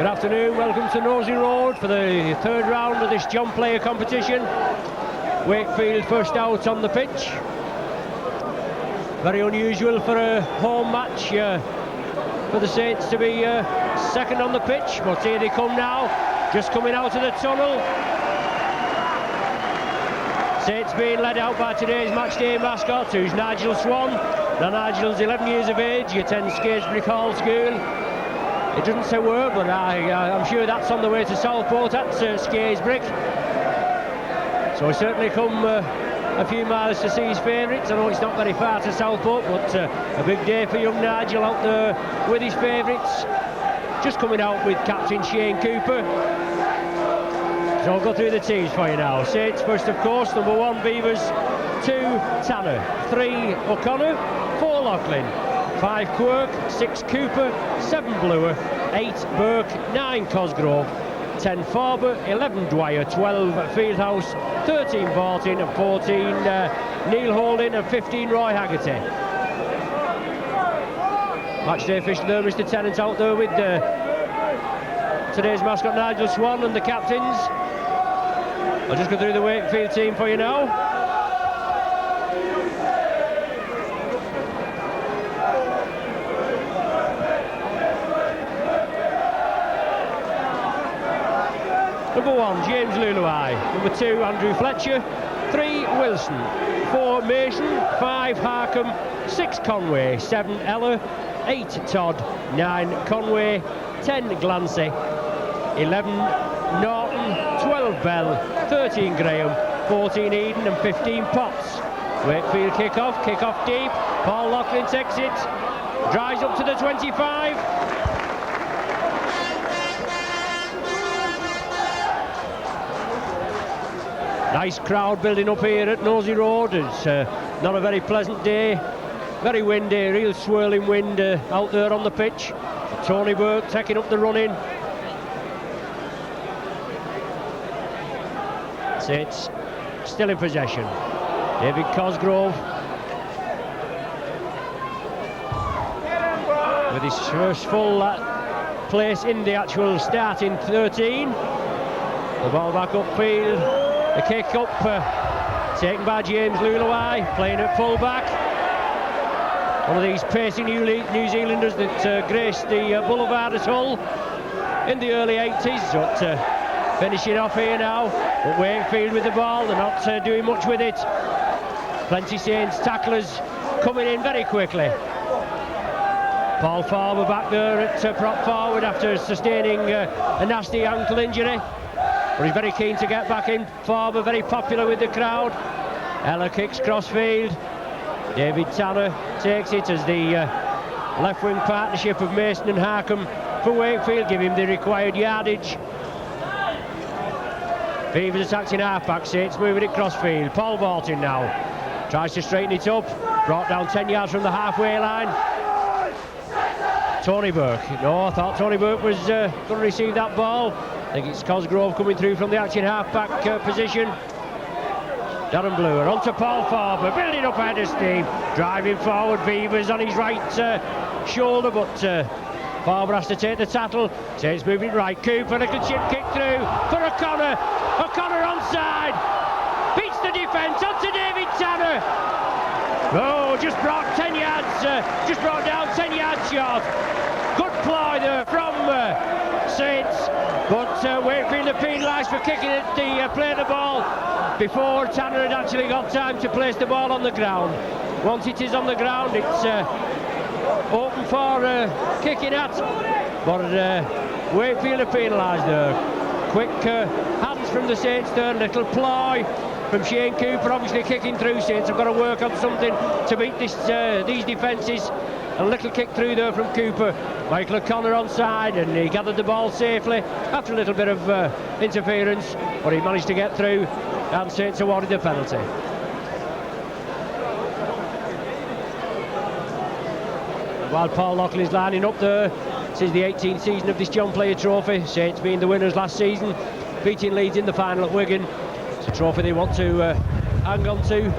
Good afternoon, welcome to Nosey Road for the third round of this John Player competition. Wakefield first out on the pitch. Very unusual for a home match for the Saints to be second on the pitch, but here they come now, just coming out of the tunnel. Saints being led out by today's matchday mascot, who's Nigel Swan. Now Nigel's 11 years of age, he attends Scaresbury Hall School. It doesn't say where, but I'm sure that's on the way to Southport at Scaresbury. So he's certainly come a few miles to see his favourites. I know it's not very far to Southport, but a big day for young Nigel out there with his favourites. Just coming out with captain Shane Cooper. So I'll go through the teams for you now. Saints first, of course, number 1 Beavers, 2 Tanner, 3 O'Connor, 4 Loughlin, 5 Quirk, 6 Cooper, 7 Bluer, 8 Burke, 9 Cosgrove, 10 Farber, 11 Dwyer, 12 Fieldhouse, 13 Barton, and 14 Neil Holding, and 15 Roy Haggerty. Matchday official there, Mr. Tennant, out there with today's mascot Nigel Swan and the captains. I'll just go through the Wakefield team for you now. Number 1, James Luluai. Number 2, Andrew Fletcher. 3, Wilson. 4, Mason. 5, Harcombe. 6, Conway. 7, Eller. 8, Todd. 9, Conway. 10, Glancy. 11, Norton. 12, Bell. 13, Graham. 14, Eden. And 15, Potts. Wakefield kick-off deep. Paul Loughlin takes it. Drives up to the 25. Nice crowd building up here at Nosey Road. It's not a very pleasant day. Very windy, real swirling wind out there on the pitch. Tony Burke taking up the running. Saints still in possession. David Cosgrove with his first full place in the actual starting 13. The ball back upfield. The kick up, taken by James Luluai, playing at full-back. One of these pacey New Zealanders that graced the boulevard at Hull in the early 80s. But finishing off here now, but Wakefield with the ball, they're not doing much with it. Plenty Saints tacklers coming in very quickly. Paul Farber back there at prop forward after sustaining a nasty ankle injury. But he's very keen to get back in. Farber very popular with the crowd. Ella kicks crossfield. David Tanner takes it as the left wing partnership of Mason and Harcombe for Wakefield give him the required yardage. Beavers attacking half-back, Saints moving it crossfield. Paul Barton now tries to straighten it up. Brought down 10 yards from the halfway line. Tony Burke. No, I thought Tony Burke was going to receive that ball. I think it's Cosgrove coming through from the action half-back position. Darren Bluer onto Paul Farber, building up ahead of steam, driving forward. Beavers on his right shoulder, but Farber has to take the tackle. So it's moving right. Cooper, little chip kick through for O'Connor. O'Connor onside, beats the defence onto David Tanner. Oh, just brought 10 yards, just brought down 10 yards short. Good ploy there from Saints, but Wakefield are penalised for kicking it, playing the ball before Tanner had actually got time to place the ball on the ground. Once it is on the ground, it's open for kicking at, but Wakefield are penalised there. Quick hands from the Saints there, little ploy from Shane Cooper, obviously kicking through. Saints have got to work on something to beat these defences. A little kick through there from Cooper. Michael O'Connor onside, and he gathered the ball safely after a little bit of interference, but he managed to get through, and Saints awarded the penalty. While Paul Loughlin is lining up there, this is the 18th season of this John Player Trophy. Saints being the winners last season, beating Leeds in the final at Wigan. It's a trophy they want to hang on to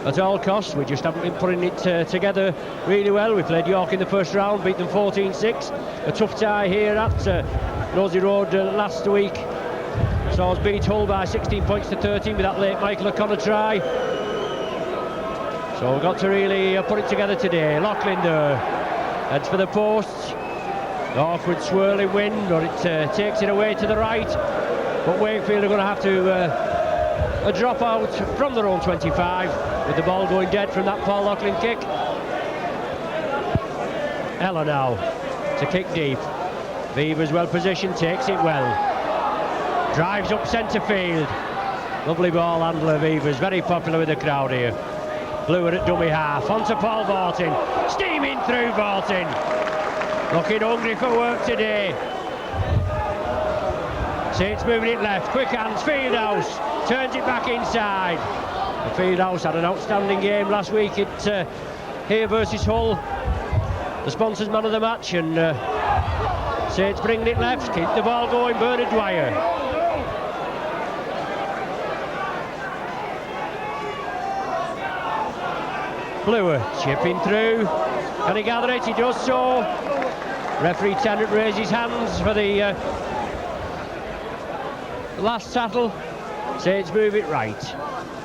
at all costs. We just haven't been putting it together really well. We played York in the first round, beat them 14-6. A tough tie here at Nosey Road last week. So was beat Hull by 16 points to 13 with that late Michael O'Connor try. So we've got to really put it together today. Loughlin there, heads for the posts. Awkward swirling wind, but it takes it away to the right. But Wakefield are going to have to a drop out from their own 25 with the ball going dead from that Paul Loughlin kick. Ella now to kick deep. Beavers well positioned, takes it well. Drives up centre field. Lovely ball handler, Beavers, very popular with the crowd here. Bluer at dummy half, onto Paul Vortin. Steaming through Vortin. Looking hungry for work today. Saints moving it left, quick hands, Fieldhouse. Turns it back inside. The Fieldhouse had an outstanding game last week at here versus Hull. The sponsors man of the match, and Saints bringing it left, keep the ball going, Bernard Dwyer. Bluer chipping through. Can he gather it? He does so. Referee Tennant raises his hands for the last tackle. Saints move it right.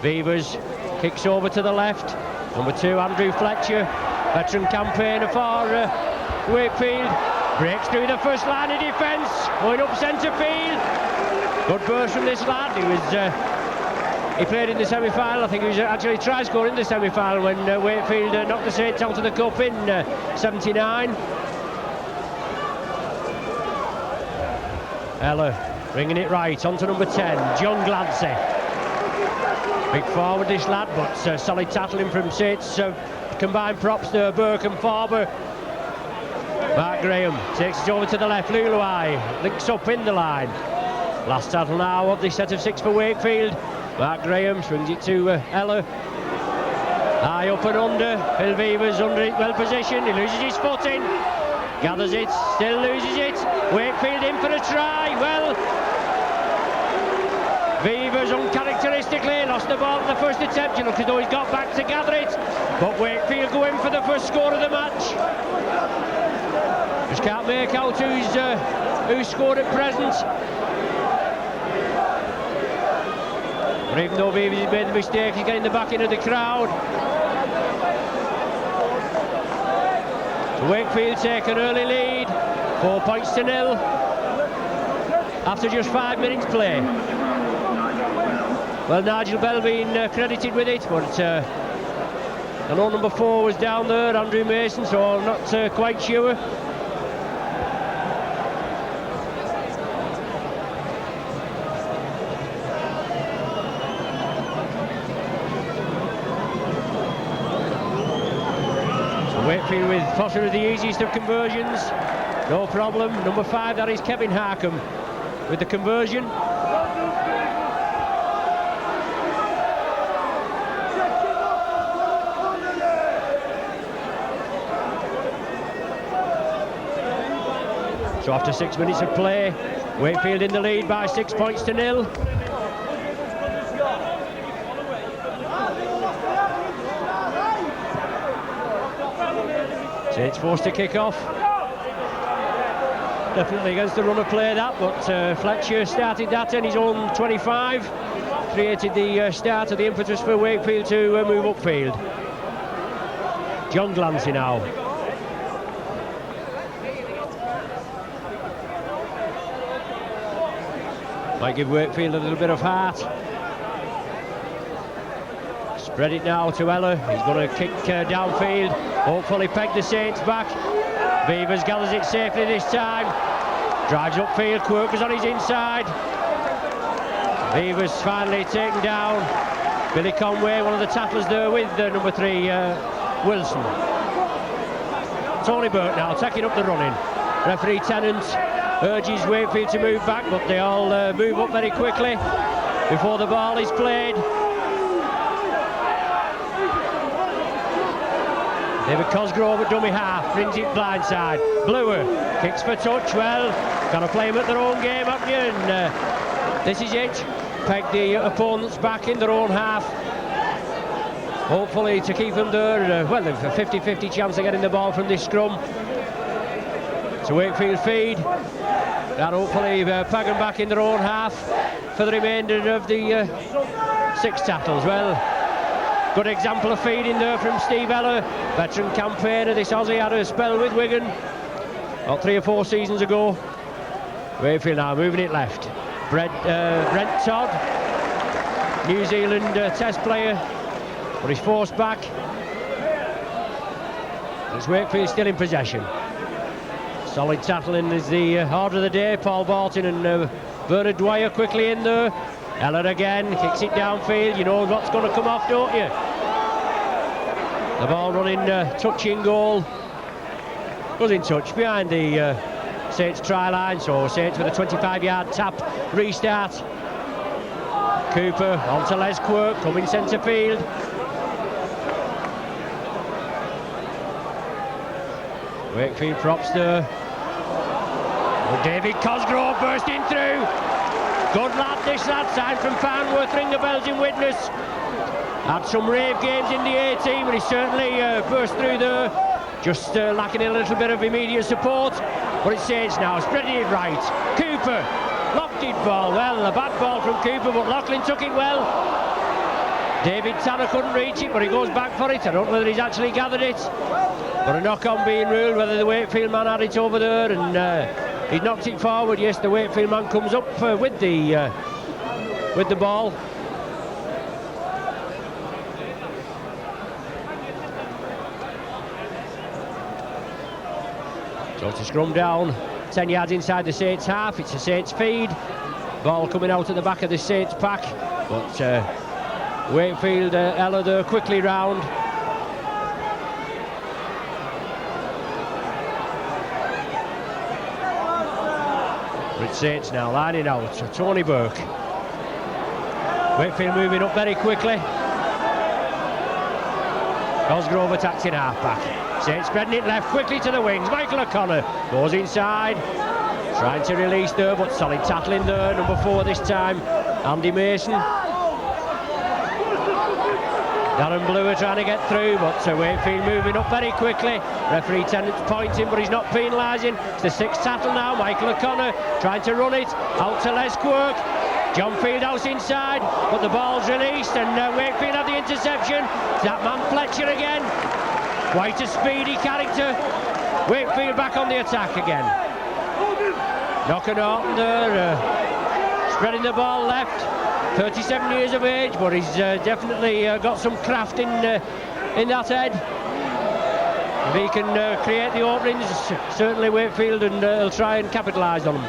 Beavers kicks over to the left. Number 2, Andrew Fletcher, veteran campaigner for Wakefield. Breaks through the first line of defence, going up centre field. Good burst from this lad. He played in the semi-final. I think he was actually try scoring in the semi-final when Wakefield knocked the Saints out of the cup in 79. Ella bringing it right onto number 10, John Glancy. Big forward this lad, but solid tackling from Saints. Combined props there, Burke and Farber. Mark Graham takes it over to the left. Luluai links up in the line. Last tackle now of the set of 6 for Wakefield. Mark Graham swings it to Ella. High up and under. Phil Beavers under it, well positioned. He loses his footing. Gathers it, still loses it. Wakefield in for a try. Well, Beavers uncharacteristically lost the ball in the first attempt. You look as though he's got back to gather it. But Wakefield go in for the first score of the match. Just can't make out who's scored at present. But even though Beavers has made the mistake, he's getting the backing of the crowd. So Wakefield take an early lead, 4 points to 0 after just 5 minutes play. Well, Nigel Bell being credited with it, but I know number 4 was down there, Andrew Mason, so I'm not quite sure. Wakefield with possibly the easiest of conversions, no problem. Number 5, that is Kevin Harkham with the conversion. So after 6 minutes of play, Wakefield in the lead by 6 points to 0. Saints forced to kick off. Definitely against the run of play that, but Fletcher started that in his own 25. Created the start of the impetus for Wakefield to move upfield. John Glancy now. Might give Wakefield a little bit of heart. Spread it now to Ella. He's going to kick downfield. Hopefully peg the Saints back. Beavers gathers it safely this time. Drives upfield. Quirk is on his inside. Beavers finally taken down. Billy Conway, one of the tacklers there with number 3, Wilson. Tony Burke now taking up the running. Referee Tennant urges Wakefield to move back, but they all move up very quickly before the ball is played. David Cosgrove at dummy half, brings it blindside. Bluer kicks for touch. Well, gonna play him at their own game, haven't you? And this is it. Peg the opponents back in their own half. Hopefully to keep them there. Well, they've a 50-50 chance of getting the ball from this scrum. So Wakefield feed. And hopefully Pagan back in their own half for the remainder of the 6 tackles. Well, good example of feeding there from Steve Eller, veteran campaigner. This Aussie had a spell with Wigan about 3 or 4 seasons ago. Wakefield now moving it left. Brent Todd, New Zealand test player, but he's forced back. It's Wakefield still in possession. Solid tackling is the order of the day. Paul Barton and Bernard Dwyer quickly in there. Eller again, kicks it downfield. You know what's going to come off, don't you? The ball running, touching goal. Goes in touch behind the Saints try line, so Saints with a 25-yard tap restart. Cooper onto Les Quirk, coming centre field. Wakefield props there. Oh, David Cosgrove bursting through. Good lad, this lad, signed from Farnworth, ring the bells in witness. Had some rave games in the A-team, and he certainly burst through there. Just lacking a little bit of immediate support. But it's Saints now, spreading it right. Cooper, locked it ball. Well, a bad ball from Cooper, but Lachlan took it well. David Tanner couldn't reach it, but he goes back for it. I don't know whether he's actually gathered it. But a knock-on being ruled, whether the Wakefield man had it over there, and he knocked it forward. Yes, the Wakefield man comes up with the ball. So to scrum down, 10 yards inside the Saints half. It's a Saints feed. Ball coming out at the back of the Saints pack, but Wakefield, Eller there quickly round. It's Saints now lining out. So Tony Burke. Wakefield moving up very quickly. Cosgrove attacks in half-back. Saints spreading it left quickly to the wings. Michael O'Connor goes inside. Trying to release there, but solid tackling there. Number 4 this time, Andy Mason. Darren Bluer trying to get through, but Wakefield moving up very quickly. Referee Tennant's pointing, but he's not penalising. It's the 6th tackle now. Michael O'Connor trying to run it out to Les Quirk. John Fieldhouse inside, but the ball's released, and Wakefield had the interception. It's that man Fletcher again. Quite a speedy character. Wakefield back on the attack again. Knocking Norton there, spreading the ball left. 37 years of age, but he's definitely got some craft in that head. If he can create the openings, certainly Wakefield, and he'll try and capitalise on them.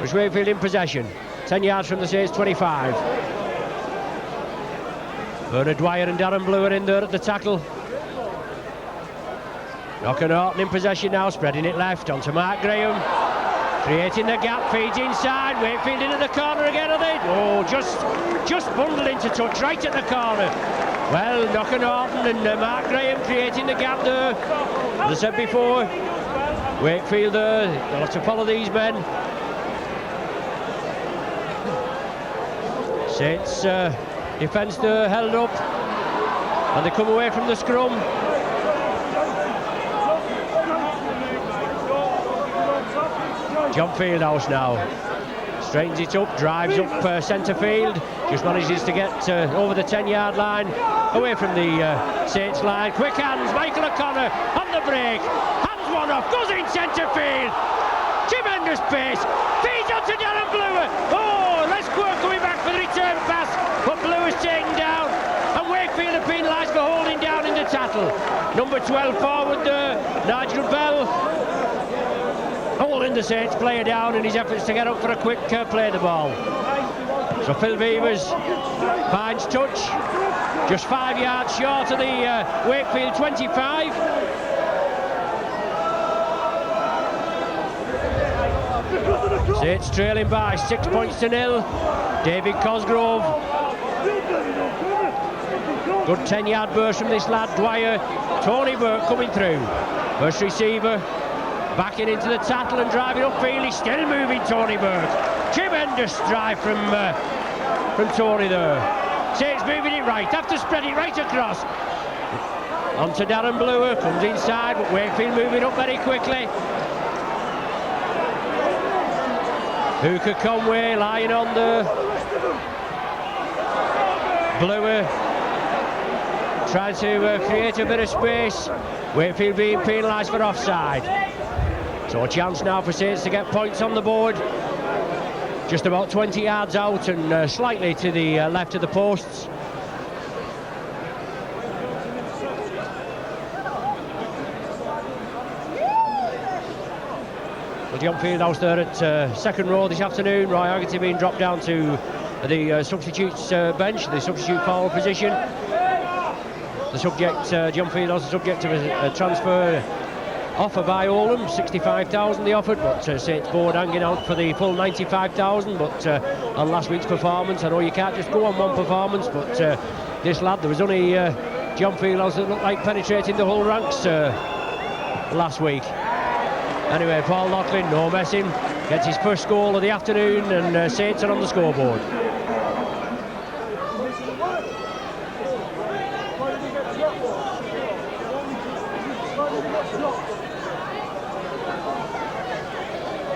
It's Wakefield in possession, 10 yards from the Saints 25. Bernard Dwyer and Darren Bluer in there at the tackle. Knocker Norton in possession now, spreading it left onto Mark Graham. Creating the gap, feeds inside. Wakefield into the corner again, are they? Oh, just bundled into touch right at the corner. Well, Knocker Norton and Mark Graham creating the gap there. As I said before, Wakefield there, they'll have to follow these men. Saints defence there held up, and they come away from the scrum. John Fieldhouse now straightens it up, drives up centre field, just manages to get over the 10-yard line, away from the Saints line. Quick hands, Michael O'Connor on the break, hands one off, goes in centre field. Tremendous pace, feeds up to Darren Bluer. Oh, Les Quirk coming back for the return pass, but Bluer's taken down, and Wakefield are penalised for holding down in the tackle. Number 12 forward there, Nigel Bell, holding the Saints player down in his efforts to get up for a quick play the ball. So Phil Beavers finds touch, just 5 yards short of the Wakefield 25. Saints trailing by 6 points to 0. David Cosgrove. Good 10-yard burst from this lad, Dwyer. Tony Burke coming through. First receiver. Backing into the tackle and driving upfield. He's still moving, Tony Burke. Tremendous drive from Tony there. Saints moving it right. Have to spread it right across. On to Darren Bluer. Comes inside, but Wakefield moving up very quickly. Hooker Conway lying on the Bluer, trying to create a bit of space. Wakefield being penalised for offside. So a chance now for Saints to get points on the board. Just about 20 yards out and slightly to the left of the posts. Well, John Fieldhouse there at second row this afternoon. Roy Haggerty being dropped down to the substitutes bench, the substitute forward position. The subject, John Fieldhouse, the subject of a transfer offer by Oldham, 65,000 they offered, but Saints board hanging out for the full 95,000. But on last week's performance, I know you can't just go on one performance, but this lad, there was only John Fieldhouse that looked like penetrating the whole ranks last week. Anyway, Paul Loughlin, no messing, gets his first goal of the afternoon, and Saints are on the scoreboard.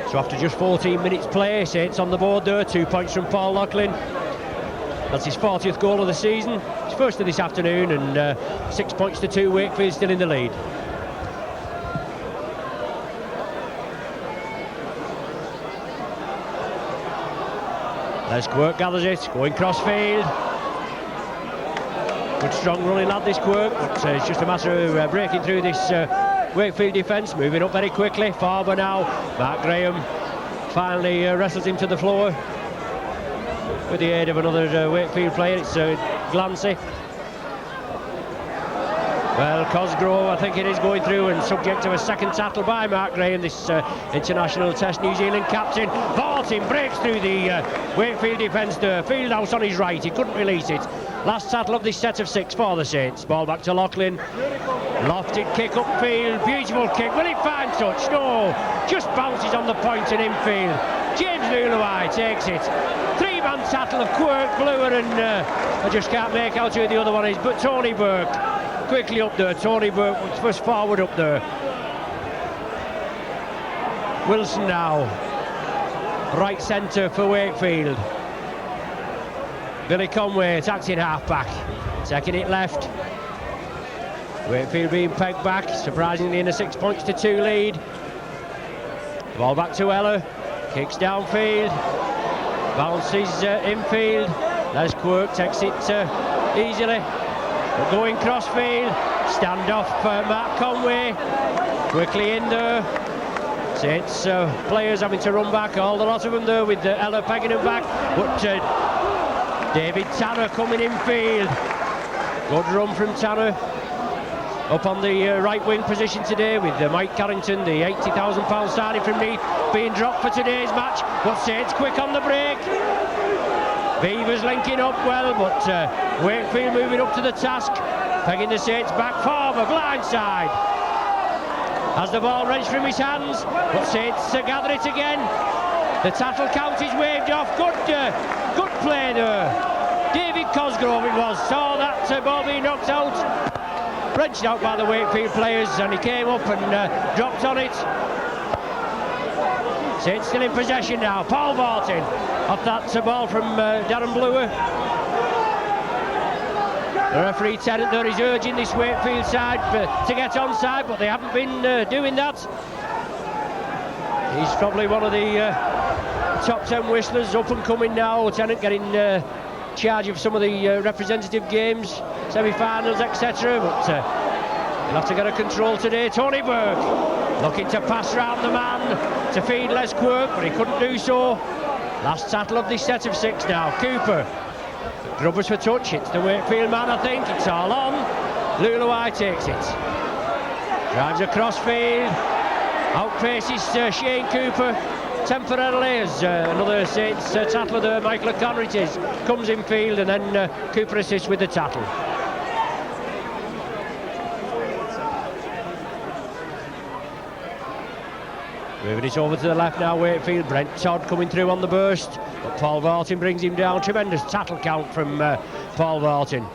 So after just 14 minutes play, Saints on the board there, 2 points from Paul Loughlin. That's his 40th goal of the season, his first of this afternoon, and 6 points to 2, Wakefield still in the lead. Les Quirk gathers it, going crossfield. Good strong running lad, this Quirk, but it's just a matter of breaking through this Wakefield defence, moving up very quickly. Farber now, Mark Graham finally wrestles him to the floor with the aid of another Wakefield player. It's Glancy. Well, Cosgrove, I think it is, going through and subject to a second tackle by Mark Graham, this international test New Zealand captain. Vaulting, breaks through the Wakefield defence there. Fieldhouse on his right, he couldn't release it. Last tackle of this set of 6 for the Saints. Ball back to Loughlin. Lofted kick upfield, beautiful kick. Will it find touch? No, just bounces on the point and infield. James Luluai takes it. 3-man tackle of Quirk, Bluer, and I just can't make out who the other one is, but Tony Burke quickly up there. Tony Burke was first forward up there. Wilson now, right centre for Wakefield. Billy Conway attacks in half-back, taking it left. Wakefield being pegged back, surprisingly in a 6 points to 2 lead. Ball back to Eller, kicks downfield, bounces infield. Les Quirk takes it easily. But going crossfield, stand-off Mark Conway, quickly in there. Saints players having to run back, all the lot of them there with Eller pegging them back. But David Tanner coming infield. Good run from Tanner. Up on the right wing position today with Mike Carrington, the £80,000 signing from Neath, being dropped for today's match. But Saints quick on the break. Beavers linking up well, but Wakefield moving up to the task, pegging the Saints back. Farber, blindside. Has the ball wrenched from his hands, but Saints gather it again. The tackle count is waved off. Good play there. David Cosgrove it was, saw that ball being knocked out. Wrenched out by the Wakefield players, and he came up and dropped on it. Saints still in possession now. Paul Vaulting off that ball from Darren Bluer. The referee Tennant there is urging this Wakefield side to get onside, but they haven't been doing that. He's probably one of the top 10 whistlers, up and coming now. Tennant getting charge of some of the representative games, semi-finals, etc. But he'll have to get a control today. Tony Burke looking to pass round the man to feed Les Quirk, but he couldn't do so. Last tackle of this set of 6 now. Cooper, grubbers for touch. It's the Wakefield man, I think. It's all on. Luluai takes it. Drives across field. Outpaces Shane Cooper temporarily as another Saints tackler there, Michael O'Connor it is, comes in field, and then Cooper assists with the tackle. Moving it over to the left now, Wakefield. Brent Todd coming through on the burst, but Paul Vaulting brings him down. Tremendous tackle count from Paul Vaulting.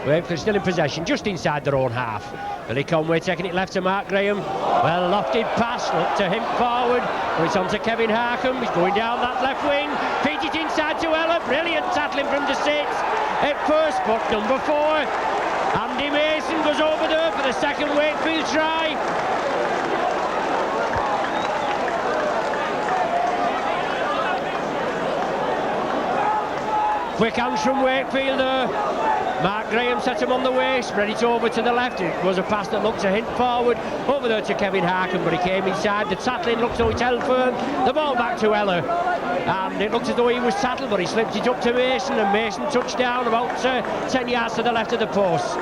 Wakefield still in possession, just inside their own half. Billy Conway taking it left to Mark Graham. Well lofted pass, look to him forward, but it's on to Kevin Harkham. He's going down that left wing, feeds it inside to Ella. Brilliant tackling from the 6 at first, but number 4, Andy Mason, goes over there for the second Wakefield try. Quick hands from Wakefield there. Mark Graham set him on the way, spread it over to the left. It was a pass that looked to hint forward, over there to Kevin Harkham, but he came inside. The tackling looked as though it held firm. The ball back to Ella, and it looked as though he was tackled, but he slipped it up to Mason, and Mason touched down about 10 yards to the left of the post.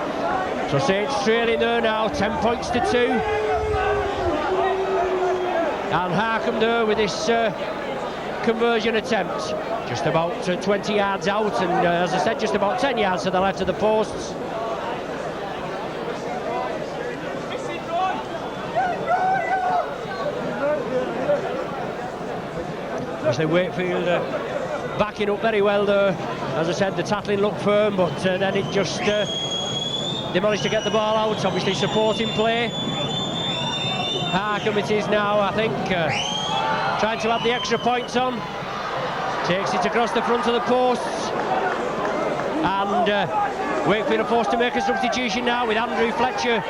So Saints trailing there now, 10 points to 2. And Harkham there with this conversion attempt. Just about 20 yards out, and as I said, just about 10 yards to the left of the posts. Obviously Wakefield backing up very well there. As I said, the tackling looked firm, but then it just they managed to get the ball out. Obviously supporting play. Harkham it is now, I think, trying to add the extra points on. Takes it across the front of the posts, and Wakefield are forced to make a substitution now, with Andrew Fletcher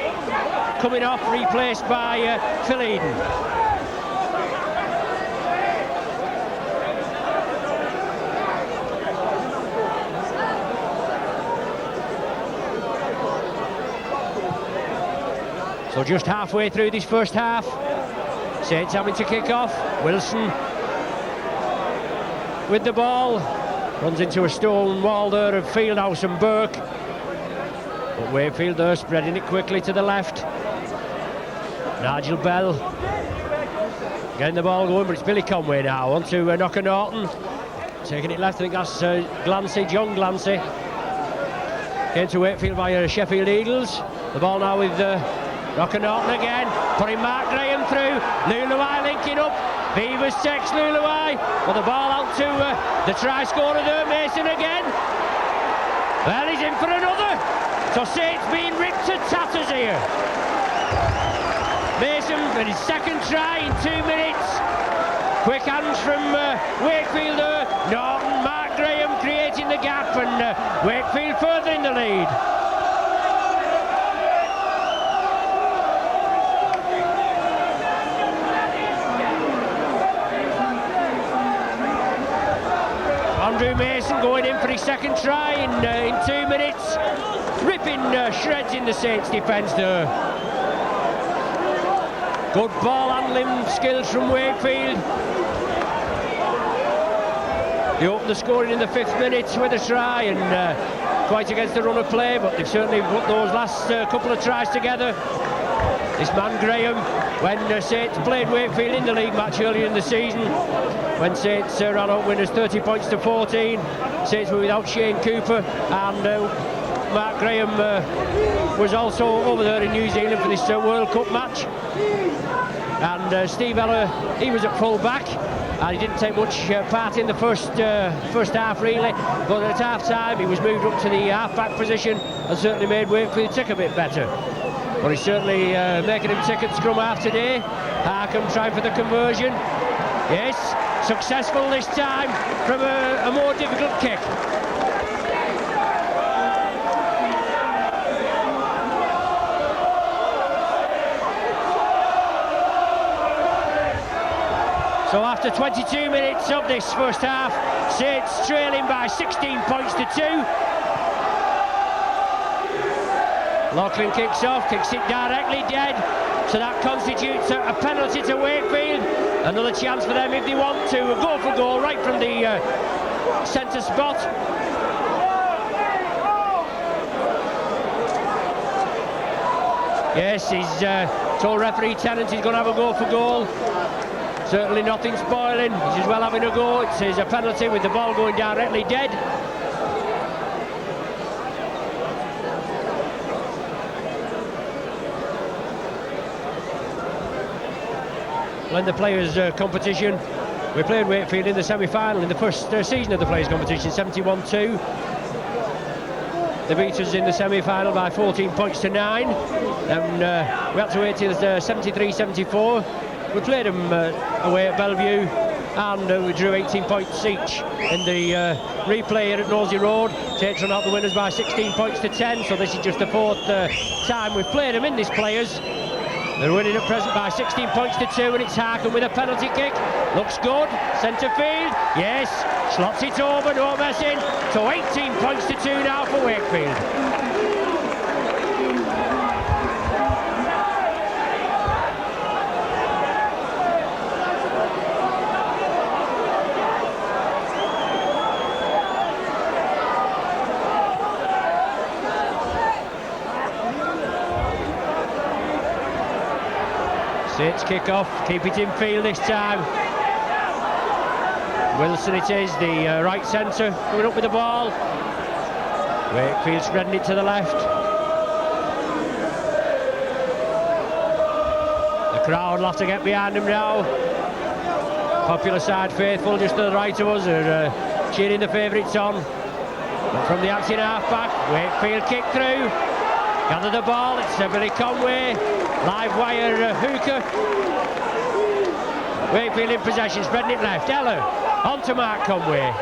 coming off, replaced by Phil Eden. So just halfway through this first half, Saints having to kick off. Wilson with the ball, runs into a stone wall there of Fieldhouse and Burke, but Wakefield there spreading it quickly to the left. Nigel Bell getting the ball going, but it's Billy Conway now on to Knocker Norton, taking it left. I think that's Glancy, John Glancy, came to Wakefield by Sheffield Eagles. The ball now with Knocker Norton again, putting Mark Graham through. Luluai linking up. Beavers takes Luluai, but the ball out to the try scorer there, Mason again. Well, he's in for another. So Saints being ripped to tatters here. Mason with his second try in 2 minutes. Quick hands from Wakefield there. Norton, Mark Graham creating the gap, and Wakefield further in the lead. Andrew Mason going in for his second try in 2 minutes, ripping shreds in the Saints defence there. Good ball handling skills from Wakefield. They opened the scoring in the 5th minute with a try, and quite against the run of play, but they've certainly put those last couple of tries together. This man Graham, when Saints played Wakefield in the league match earlier in the season, when Saints ran out winners 30 points to 14, Saints were without Shane Cooper, and Mark Graham was also over there in New Zealand for this World Cup match. And Steve Ella, he was at full back, and he didn't take much part in the first half really, but at half time he was moved up to the half-back position and certainly made Wakefield tick a bit better. But he's certainly making him tick at scrum half today. Harkham trying for the conversion. Yes, successful this time from a more difficult kick. So after 22 minutes of this first half, Saints trailing by 16 points to 2. Loughlin kicks off, kicks it directly dead, so that constitutes a penalty to Wakefield. Another chance for them if they want to go for goal right from the centre spot. Yes, he's told referee Tennant he's going to have a go for goal. Certainly nothing spoiling, he's as well having a go. It says a penalty with the ball going directly dead. In the Players' competition, we played Wakefield in the semi-final in the first season of the Players' competition, 71-2. They beat us in the semi-final by 14 points to 9, and we had to wait till 73-74. We played them away at Bellevue, and we drew 18 points each. In the replay here at Nosey Road, Saints run out the winners by 16 points to 10, so this is just the fourth time we've played them in this players. They're winning at present by 16 points to 2, and it's Harkin with a penalty kick. Looks good, centre field, yes, slots it over, no messing. So 18 points to 2 now for Wakefield. Saints kick off, keep it in field this time. Wilson it is, the right centre, coming up with the ball. Wakefield spreading it to the left. The crowd will have to get behind him now. Popular side faithful just to the right of us are cheering the favourites on. But from the acting half-back, Wakefield kick through. Gather the ball, it's Billy Conway. Live wire hooker. Wakefield in possession, spreading it left. Ella on to Mark Conway.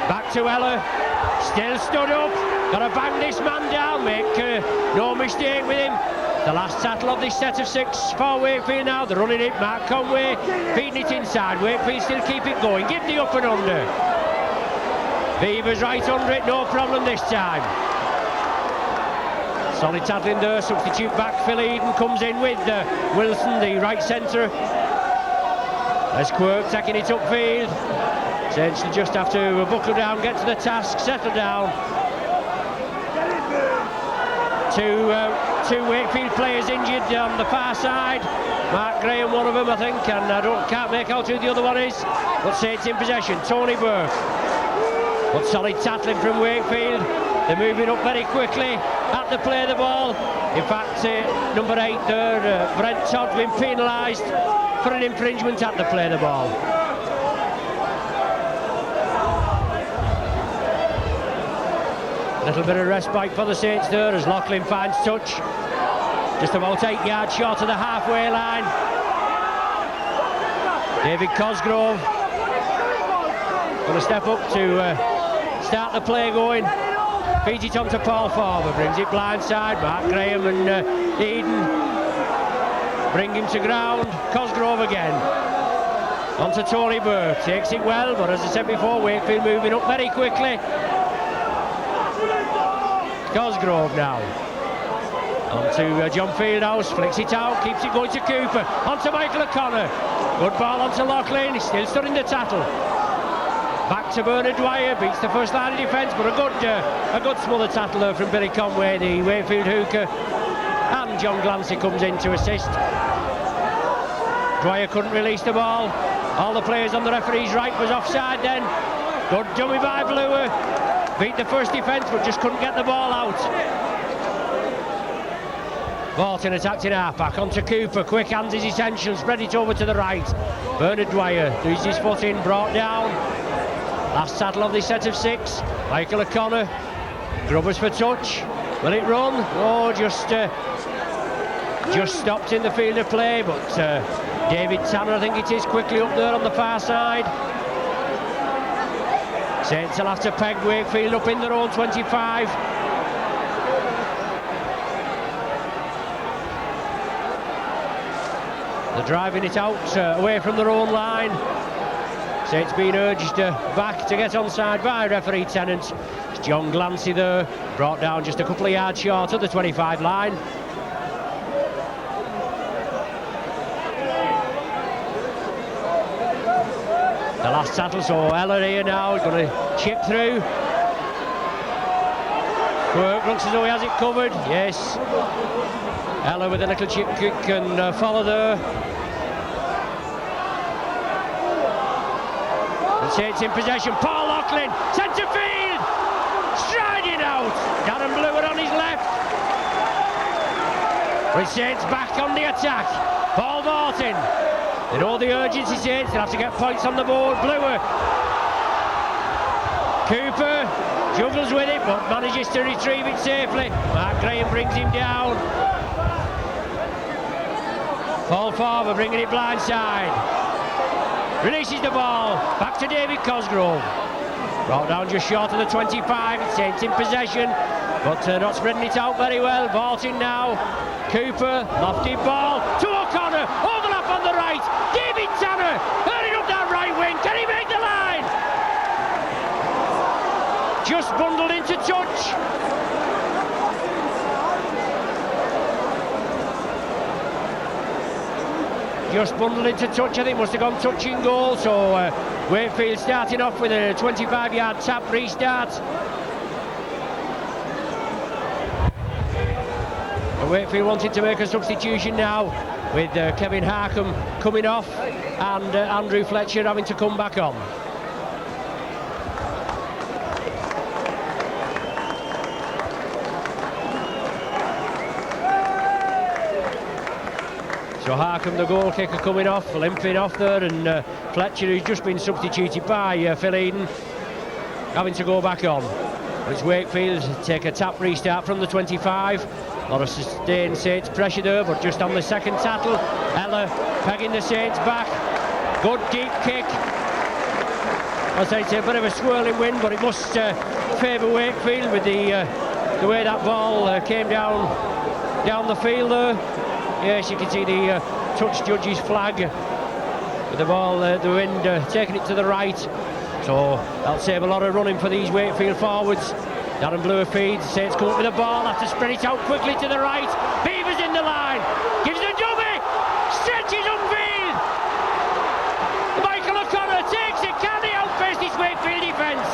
Back to Ella. Still stood up. Got to bang this man down. Make no mistake with him. The last tackle of this set of 6 for Wakefield now. They're running it. Mark Conway feeding it inside. Wakefield still keep it going. Give the up and under. Beaver's right under it. No problem this time. Solid tackling there, substitute back, Phil Eden comes in with Wilson, the right centre. There's Quirk taking it upfield. Saints just have to buckle down, get to the task, settle down. Two Wakefield players injured on the far side. Mark Graham, one of them, I think, and I can't make out who the other one is. But Saints in possession, Tony Burke. But solid tackling from Wakefield. They're moving up very quickly at the play of the ball. In fact, number 8 there, Brent Todd's been penalised for an infringement at the play of the ball. A little bit of respite for the Saints there as Loughlin finds touch. Just about 8 yards short of the halfway line. David Cosgrove going to step up to start the play going. Feeds it on to Paul Farber, brings it blindside. Mark Graham and Eden bring him to ground. Cosgrove again. On to Tony Burke, takes it well, but as I said before, Wakefield moving up very quickly. Cosgrove now. On to John Fieldhouse, flicks it out, keeps it going to Cooper. On to Michael O'Connor. Good ball on to Loughlin, he's still stood in the tattle. Back to Bernard Dwyer, beats the first line of defence, but a good smother tackler from Billy Conway, the Wakefield hooker, and John Glancy comes in to assist. Dwyer couldn't release the ball. All the players on the referee's right was offside then. Good dummy by Bluer. Beat the first defence, but just couldn't get the ball out. Bolton attacked in half-back, onto Cooper, quick hands is essential, spread it over to the right. Bernard Dwyer loses his foot in, brought down. Last tackle of this set of 6. Michael O'Connor. Grubbers for touch. Will it run? Oh, just stopped in the field of play, but David Tanner, I think it is, quickly up there on the far side. Saints will have to peg Wakefield up in their own 25. They're driving it out away from their own line. Saints being urged back to get onside by referee Tennant. It's John Glancy there, brought down just a couple of yards short of the 25 line. The last tackle, so Ella here now, going to chip through. Quirk looks as though he has it covered, yes. Ella with a little chip kick and follow there. Saints in possession, Paul Loughlin, centre field, striding out, Darren Bluer on his left. With Saints back on the attack, Paul Martin, they know the urgency Saints, they'll have to get points on the board. Bluer, Cooper, juggles with it, but manages to retrieve it safely. Mark Graham brings him down. Paul Farber bringing it blindside. Releases the ball, back to David Cosgrove. Brought down just short of the 25, it's Saints in possession, but not spreading it out very well. Vaulting now, Cooper, lofty ball to O'Connor, overlap on the right, David Tanner, hurrying up that right wing, can he make the line? Just bundled into touch. Just bundled into touch, I think must have gone touching goal, so Wakefield starting off with a 25-yard tap restart. And Wakefield wanted to make a substitution now with Kevin Harkham coming off and Andrew Fletcher having to come back on. So Harkham, the goal kicker, coming off, limping off there, and Fletcher, who's just been substituted by Phil Eden, having to go back on. But it's Wakefield take a tap restart from the 25. A lot of sustained Saints pressure there, but just on the second tattle, Ella pegging the Saints back. Good deep kick. I'd say it's a bit of a swirling wind, but it must favour Wakefield with the way that ball came down the field there. Yes, you can see the touch judge's flag with the ball, the wind taking it to the right. So that'll save a lot of running for these Wakefield forwards. Darren Blue feeds, Saints come up with the ball, have to spread it out quickly to the right. Beavers in the line, gives the dummy, stretches upfield. Michael O'Connor takes it, can he outpace this Wakefield defence?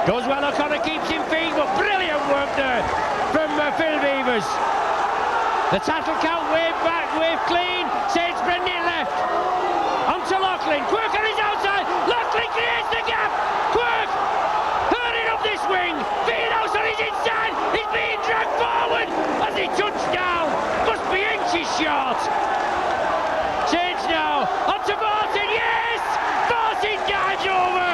Does well, O'Connor keeps him feet, but brilliant work there from Phil Beavers. The tattle count, wave back, wave clean, Saints bending it left. Onto Loughlin, Quirk on his outside, Loughlin creates the gap, Quirk hurrying up this wing, Fieldhouse on his inside, he's being dragged forward as he touched down, must be inches short. Saints now, onto Barton, yes! Barton dives over,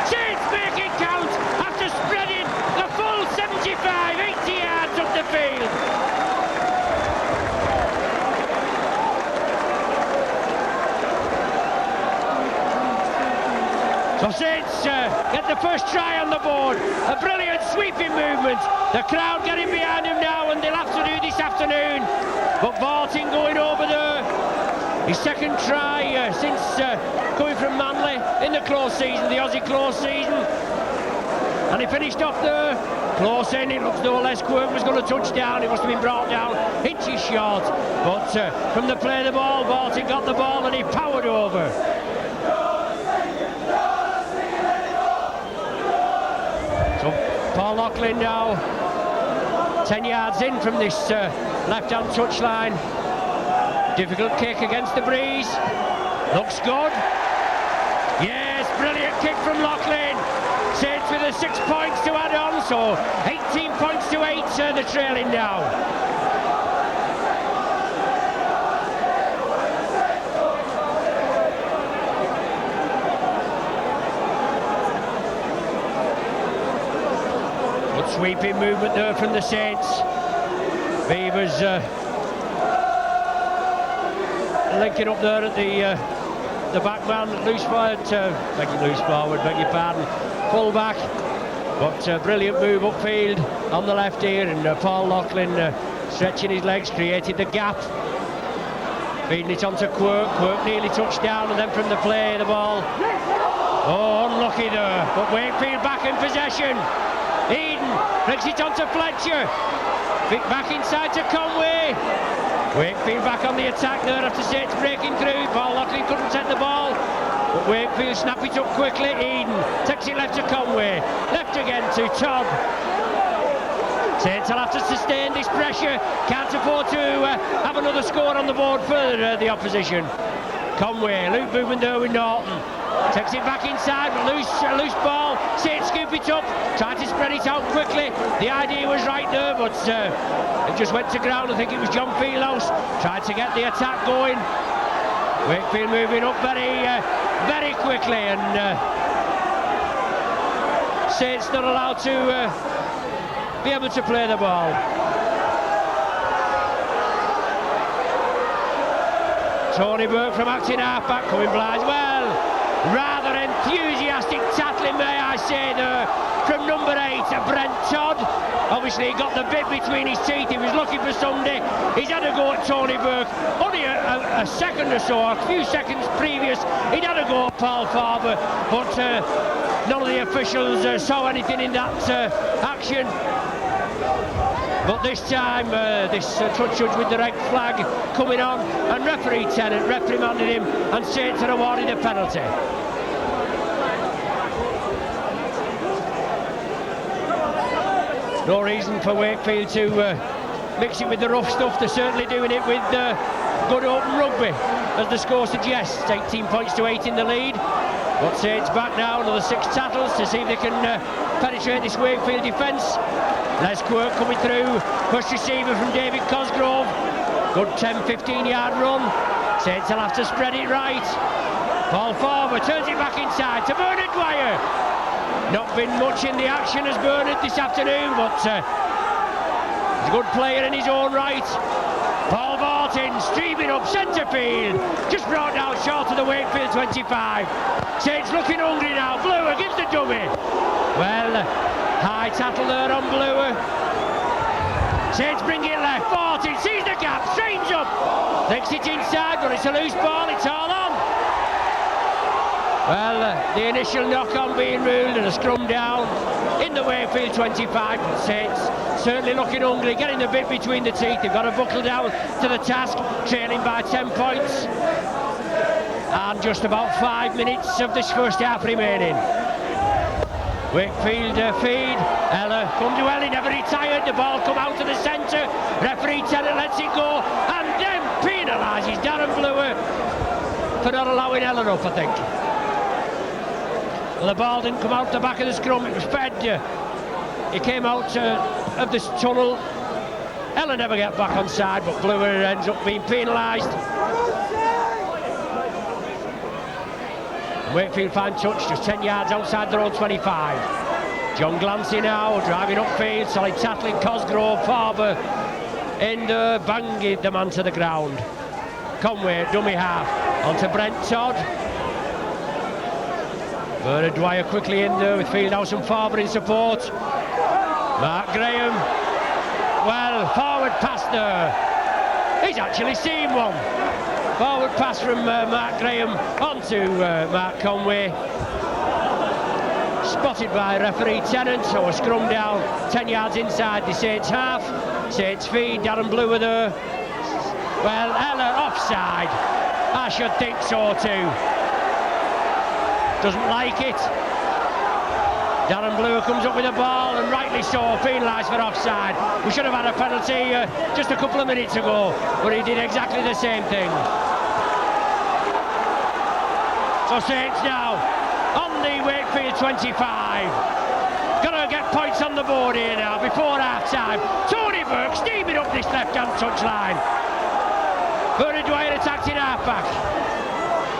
Saints make it count after spreading the full 75, 80 yards up the field. So Saints get the first try on the board. A brilliant sweeping movement. The crowd getting behind him now, and they'll have to do this afternoon. But Vaulting going over there. His second try since coming from Manly in the close season, the Aussie close season. And he finished off there. Close in, it looks no less Quirk was going to touch down. It must have been brought down inches short. But from the play of the ball, Vaulting got the ball and he powered over. Paul Loughlin now 10 yards in from this left-hand touchline. Difficult kick against the breeze. Looks good. Yes, brilliant kick from Loughlin. Saints with the 6 points to add on, so 18 points to 8, the trailing now. Sweeping movement there from the Saints. Beavers linking up there at the back man, loose forward, beg your pardon, full back. But brilliant move upfield on the left here, and Paul Loughlin stretching his legs, created the gap. Feeding it onto Quirk. Quirk nearly touched down, and then from the play, the ball. Oh, unlucky there, but Wakefield back in possession. Eden brings it on to Fletcher. Back inside to Conway. Wakefield back on the attack there after Saints breaking through. Paul Loughlin couldn't take the ball, but Wakefield snap it up quickly. Eden takes it left to Conway. Left again to Todd. Saints will have to sustain this pressure. Can't afford to have another score on the board for the opposition. Conway, loop movement there with Norton. Takes it back inside, but loose ball. Saints scoop it up, try to spread it out quickly. The idea was right there, but it just went to ground. I think it was John Fieldhouse. Tried to get the attack going. Wakefield moving up very quickly, and Saints not allowed to be able to play the ball. Tony Burke from acting half-back coming blind. Well, rather enthusiastic tackling, may I say, there from number 8, Brent Todd. Obviously, he got the bit between his teeth. He was looking for somebody. He's had a go at Tony Burke. Only a second or so, a few seconds previous, he'd had a go at Paul Farber, but none of the officials saw anything in that action. But this time, this touch judge with the red flag coming on, and referee Tennant reprimanded him, and Saints are awarded a penalty. No reason for Wakefield to mix it with the rough stuff. They're certainly doing it with good open rugby, as the score suggests. 18 points to 8 in the lead. But Saints back now, another 6 tackles to see if they can penetrate this Wakefield defence. Les Quirk coming through, first receiver from David Cosgrove. Good 10-15 yard run. Saints will have to spread it right. Paul Farber turns it back inside to Bernard Dwyer. Not been much in the action as Bernard this afternoon, but he's a good player in his own right. Paul Vartin streaming up centre field, just brought down short of the Wakefield 25. Saints looking hungry now. Bluer gives the dummy. Well, high tackle there on Bluer. Saints bring it left. Vartin sees the gap, strains up, flicks it inside, but it's a loose ball. It's all on. Well, the initial knock-on being ruled and a scrum down in the Wakefield 25. Saints certainly looking hungry, getting the bit between the teeth. They've got to buckle down to the task, trailing by 10 points. And just about 5 minutes of this first half remaining. Wakefield feed. Ella comes well, he never retired. The ball come out to the centre. Referee Tennant lets it go and then penalises Darren Bluer for not allowing Ella up, I think. Well, the ball didn't come out the back of the scrum, it was fed. He came out of this tunnel. Ella never get back on side, but Bluer ends up being penalised. Wakefield find touch just 10 yards outside their own 25. John Glancy now driving upfield, solid tackling. Cosgrove, Farber in there, banging the man to the ground. Conway, dummy half, onto Brent Todd. Bernard Dwyer quickly in there with Fieldhouse and Farber in support. Mark Graham, well, forward pass there. He's actually seen one. Forward pass from Mark Graham onto Mark Conway. Spotted by referee Tennant, so a scrum down 10 yards inside the Saints half. Saints feed, Darren Bluer there. Well, Ella offside. I should think so too. Doesn't like it. Darren Bluer comes up with a ball, and rightly so, penalised for offside. We should have had a penalty just a couple of minutes ago, but he did exactly the same thing. So Saints now on the Wakefield 25. Gotta get points on the board here now before half time. Tony Burke steaming up this left-hand touchline. Bernard Dwyer attacked in half-back.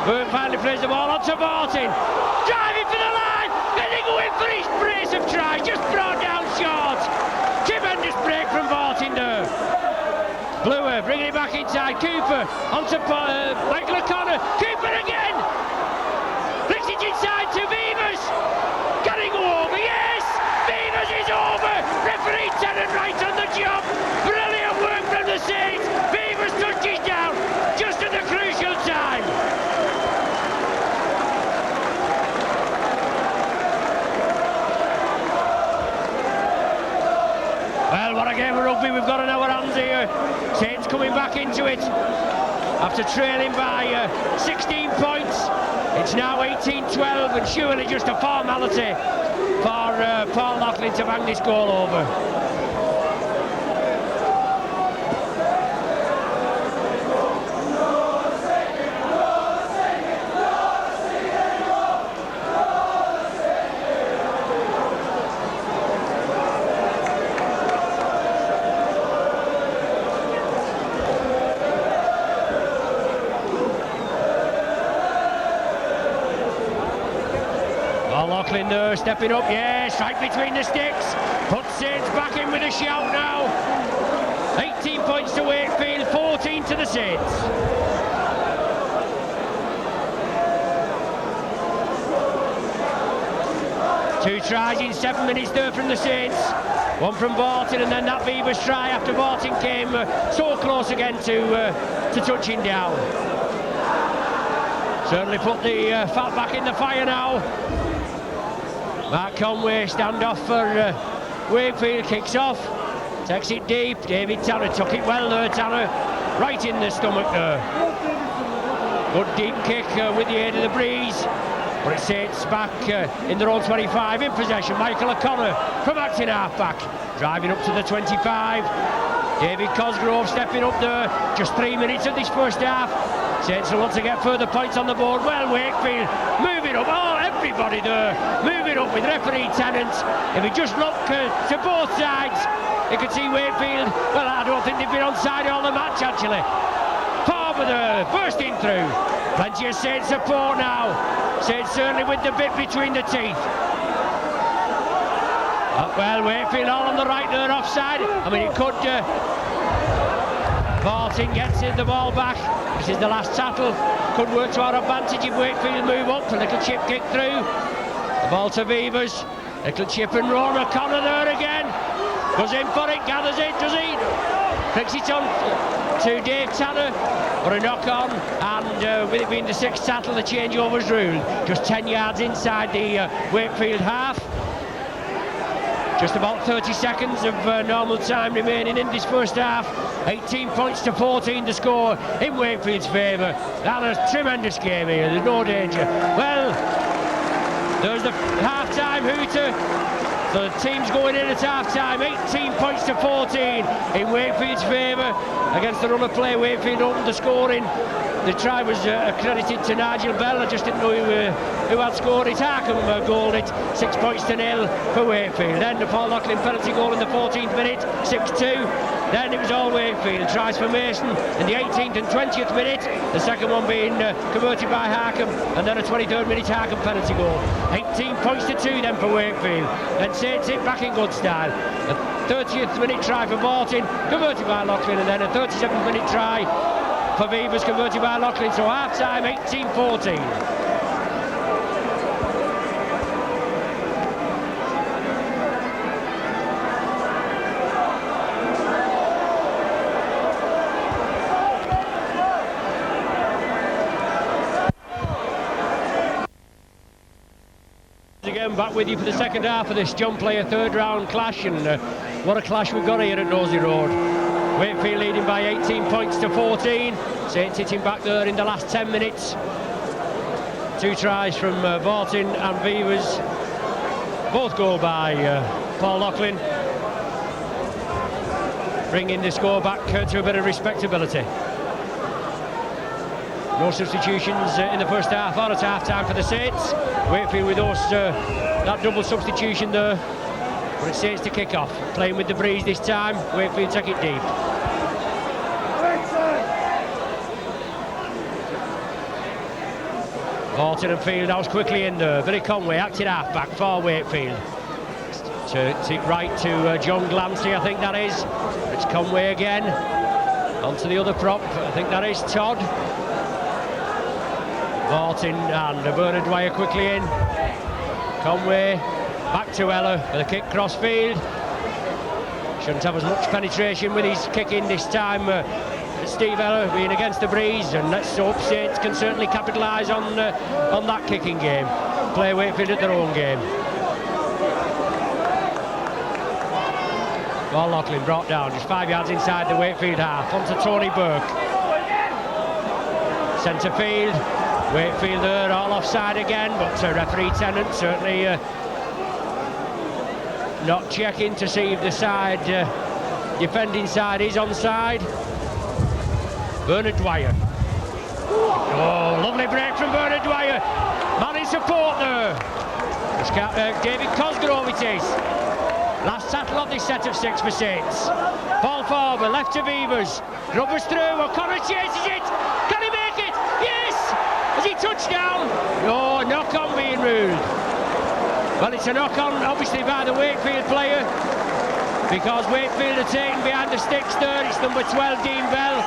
Burke finally plays the ball onto Vartin. Driving for the line, and they go in for his brace of tries, just brought down short. Tremendous break from Vartin there. Bluer bringing it back inside. Cooper onto Michael O'Connor. Cooper again. Flicks it inside to Beavers. Can he go over? Yes! Beavers is over. Referee Tennant right on the job. Brilliant work from the Saints. Beavers touches down just at the crucial time. Well, what a game of rugby we've got on our hands here. Saints coming back into it after trailing by 16 points. It's now 18-12, and surely just a formality for Paul Laughlin to bang this goal over. Paul Loughlin there, stepping up, yes, right between the sticks. Puts Saints back in with a shout now. 18 points to Wakefield, 14 to the Saints. Two tries in 7 minutes there from the Saints. One from Barton, and then that Beavers try after Barton came so close again to touching down. Certainly put the fat back in the fire now. Mark Conway, standoff for Wakefield, kicks off, takes it deep. David Tanner took it well there, Tanner, right in the stomach there. Good deep kick with the aid of the breeze. But it sits back in their own 25 in possession. Michael O'Connor from acting half-back, driving up to the 25. David Cosgrove stepping up there. Just 3 minutes of this first half. Saints will want to get further points on the board. Well, Wakefield moving up. Oh, everybody there moving up with referee Tennant. If he just looked to both sides, you could see Wakefield. Well, I don't think they've been onside all the match actually. Farmer there, bursting through. Plenty of Saints support now. Saints certainly with the bit between the teeth. Well, Wakefield all on the right there, offside. I mean, it could. Barton gets the ball back. This is the last tackle. Could work to our advantage if Wakefield move up. A little chip kick through. The ball to Beavers. Little chip and roll. O'Connor there again. Goes in for it, gathers it, does he? Flicks it on to Dave Tanner for a knock on, and with it being the sixth tackle, the changeover's ruled. Just 10 yards inside the Wakefield half. Just about 30 seconds of normal time remaining in this first half. 18 points to 14 to score in Wakefield's favour. And a tremendous game here, there's no danger. Well, there's the half-time hooter. So the team's going in at half-time, 18 points to 14 in Wakefield's favour. Against the run of play, Wakefield opened the scoring. The try was accredited to Nigel Bell. I just didn't know who had scored it. Harkham goaled it, 6 points to 0 for Wakefield. Then the Paul Loughlin penalty goal in the 14th minute, 6-2. Then it was all Wakefield. Tries for Mason in the 18th and 20th minute. The second one being converted by Harkham, and then a 23rd minute Harkham penalty goal. 18 points to 2 then for Wakefield. Then Saints it back in good style. A 30th minute try for Barton, converted by Loughlin, and then a 37th minute try for Beavers, converted by Loughlin. So half-time, 18-14. Again, back with you for the second half of this John Player third round clash, and what a clash we've got here at Nosey Road. Wakefield leading by 18 points to 14. Saints hitting back there in the last 10 minutes. 2 tries from Barton and Beavers, both goal by Paul Loughlin, bringing the score back to a bit of respectability. No substitutions in the first half or at half-time for the Saints. Wakefield with us, that double substitution there. But it's Saints to kick off. Playing with the breeze this time. Wakefield take it deep. Barton and Fieldhouse quickly in there. Billy Conway acting half-back for Wakefield. To right to John Glancy, I think that is. It's Conway again. On to the other prop. I think that is Todd. Barton and Bernard Dwyer quickly in. Conway back to Eller with a kick cross field. Shouldn't have as much penetration with his kicking this time. Steve Eller being against the breeze, and let's hope Saints can certainly capitalise on that kicking game. Play Wakefield at their own game. Paul Loughlin brought down just 5 yards inside the Wakefield half. On to Tony Burke. Centre field. Wakefield there, all offside again, but referee Tennant certainly not checking to see if the side, defending side, is onside. Bernard Dwyer. Oh, lovely break from Bernard Dwyer. Man in support there. David Cosgrove it is. Last tackle of this set of 6 for Saints. Paul Farber, left to Beavers. Rubbers through, O'Connor chases it. Can he make it? Yes! Has he touched down? No, knock on being ruled. Well, it's a knock-on, obviously, by the Wakefield player, because Wakefield are taken behind the sticks there. It's number 12, Dean Bell.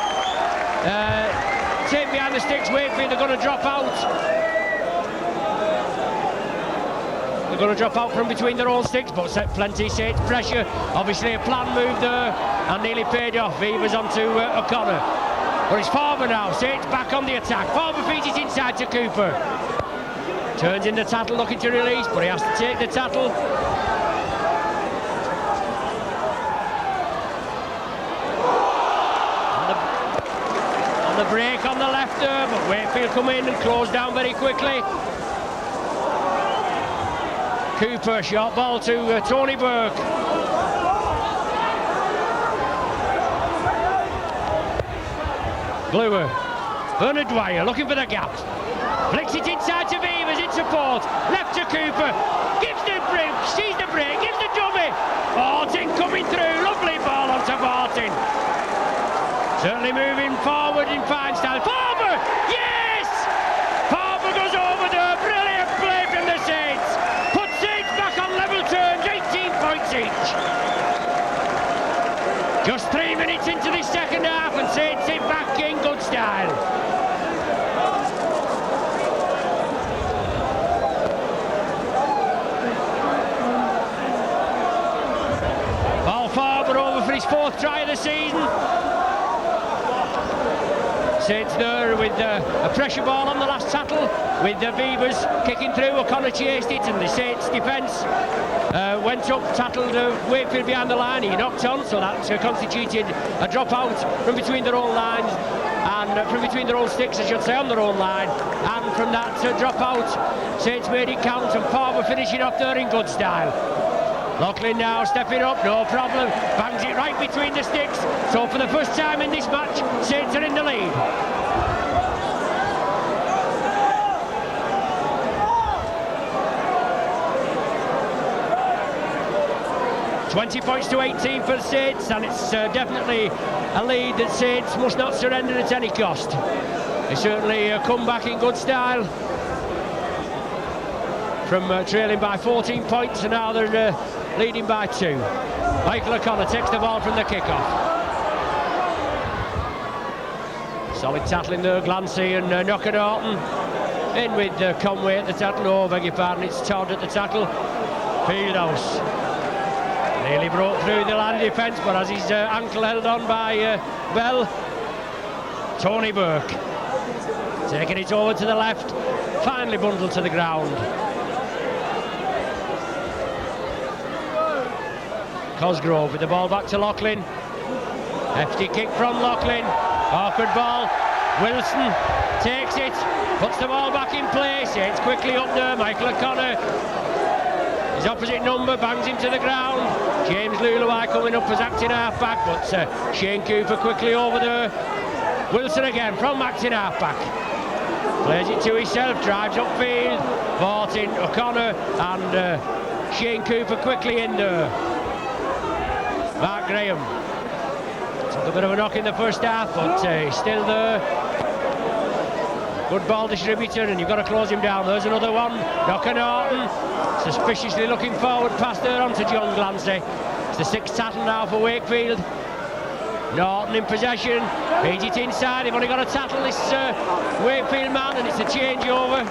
Taken behind the sticks, Wakefield are going to drop out. They're going to drop out from between their own sticks, but plenty Saints pressure. Obviously, a planned move there, and nearly paid off. Beavers onto O'Connor. But it's Farber now. Saints back on the attack. Farber feeds it inside to Cooper. Turns in the tattle, looking to release, but he has to take the tattle. On the break on the left there, but Wakefield come in and close down very quickly. Cooper, short ball to Tony Burke. Bluer. Bernard Dwyer looking for the gap. Flicks it inside to Beavers, in support. Left to Cooper. Gives the break, sees the break, gives the dummy. Barton coming through. Lovely ball onto Barton. Certainly moving forward in fine style. Farber! Yes! Farber goes over there. Brilliant play from the Saints. Puts Saints back on level terms. 18 points each. Just 3 minutes into the second half, and Saints in back in good style. Farber over for his 4th try of the season. Saints there with a pressure ball on the last tattle, with the Beavers kicking through. O'Connor chased it, and the Saints defence went up, tattled Wakefield behind the line. He knocked on, so that constituted a drop out from between their own lines, and from between their own sticks, I should say, on their own line. And from that drop out, Saints made it count, and Farber finishing off there in good style. Loughlin now stepping up, no problem, bangs it right between the sticks. So for the first time in this match, Saints are in the lead. $20 points to 18 for the Saints, and it's definitely a lead that Saints must not surrender at any cost. They certainly come back in good style from trailing by 14 points, and now they're leading by 2. Michael O'Connor takes the ball from the kickoff. Solid tackling there, Glancy and Knocker Norton. In with Conway at the tackle. Oh, beg your pardon, it's Todd at the tackle. Fieldhouse nearly broke through the line defence, but as his ankle held on by Bell. Tony Burke taking it over to the left, finally bundled to the ground. Cosgrove with the ball back to Loughlin. Hefty kick from Loughlin. Awkward ball. Wilson takes it, puts the ball back in place. It's quickly up there. Michael O'Connor, his opposite number, bangs him to the ground. James Luluai coming up as acting half-back, but Shane Cooper quickly over there. Wilson again from acting half-back. Plays it to himself, drives upfield. Barton, O'Connor and Shane Cooper quickly in there. Mark Graham took a bit of a knock in the first half, but he's still there. Good ball distributor, and you've got to close him down. There's another one. Knocker Norton suspiciously looking forward, pass there on to John Glancy. It's the 6th tackle now for Wakefield. Norton in possession, feeds it inside. They've only got to tackle this Wakefield man, and it's a changeover.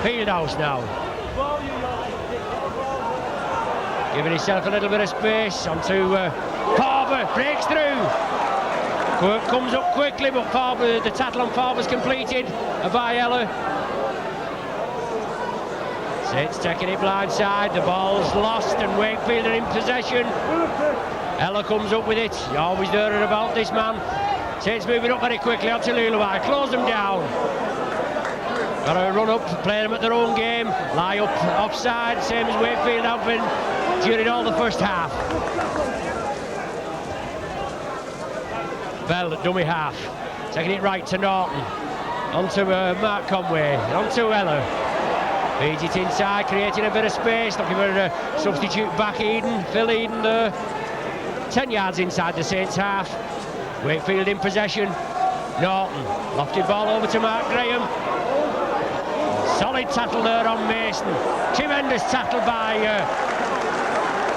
Fieldhouse now, giving himself a little bit of space onto Farber, breaks through. Quirk comes up quickly, but Farber, the tackle on Farber's completed by Ella. Saints taking it blindside, the ball's lost, and Wakefield are in possession. Ella comes up with it, always there and about this man. Saints moving up very quickly onto Luluai, close them down. Got to run up, play them at their own game, lie up offside, same as Wakefield have been during all the first half. Bell at dummy half, taking it right to Norton, onto Mark Conway, onto Ella. Feeds it inside, creating a bit of space, looking for a substitute back Eden, Phil Eden there. 10 yards inside the Saints half. Wakefield in possession. Norton, lofted ball over to Mark Graham. Solid tackle there on Mason. Tremendous tackle by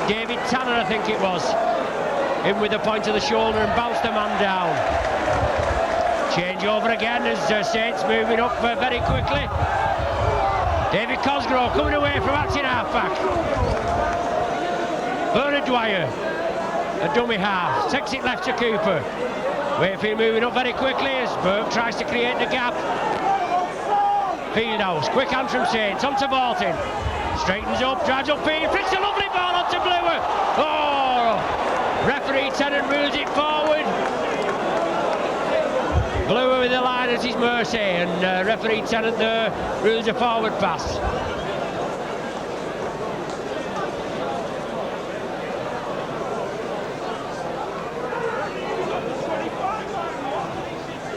David Tanner, I think it was. In with the point of the shoulder and bounced the man down. Change over again as Saints moving up very quickly. David Cosgrove coming away from acting half-back. Bernard Dwyer, a dummy half, takes it left to Cooper. Wakefield moving up very quickly as Burke tries to create the gap. Fieldhouse, quick hand from Saints, onto Bolton. Straightens up, drives up field, flicks a lovely ball onto Bluer. Oh! Referee Tennant rules it forward. Bluer with the line at his mercy, and referee Tennant there rules a forward pass.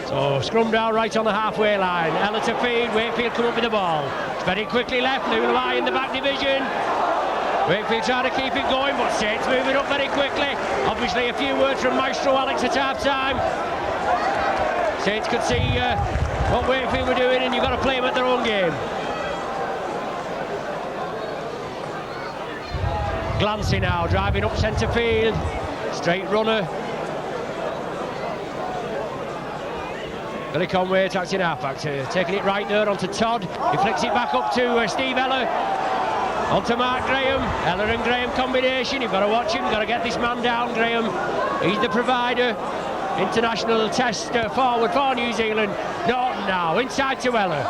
So scrum down right on the halfway line. Ella to feed, Wakefield come up with the ball. It's very quickly left, Lulawai in the back division. Wakefield trying to keep it going, but Saints moving up very quickly. Obviously a few words from Maestro Alex at half time. Saints could see what Wakefield were doing, and you've got to play them at their own game. Glancy now, driving up centre field. Straight runner. Billy Conway attacking half-back, taking it right there onto Todd. He flicks it back up to Steve Eller. Onto Mark Graham. Eller and Graham combination. You've got to watch him, you've got to get this man down, Graham. He's the provider. International test forward for New Zealand. Norton now, inside to Eller.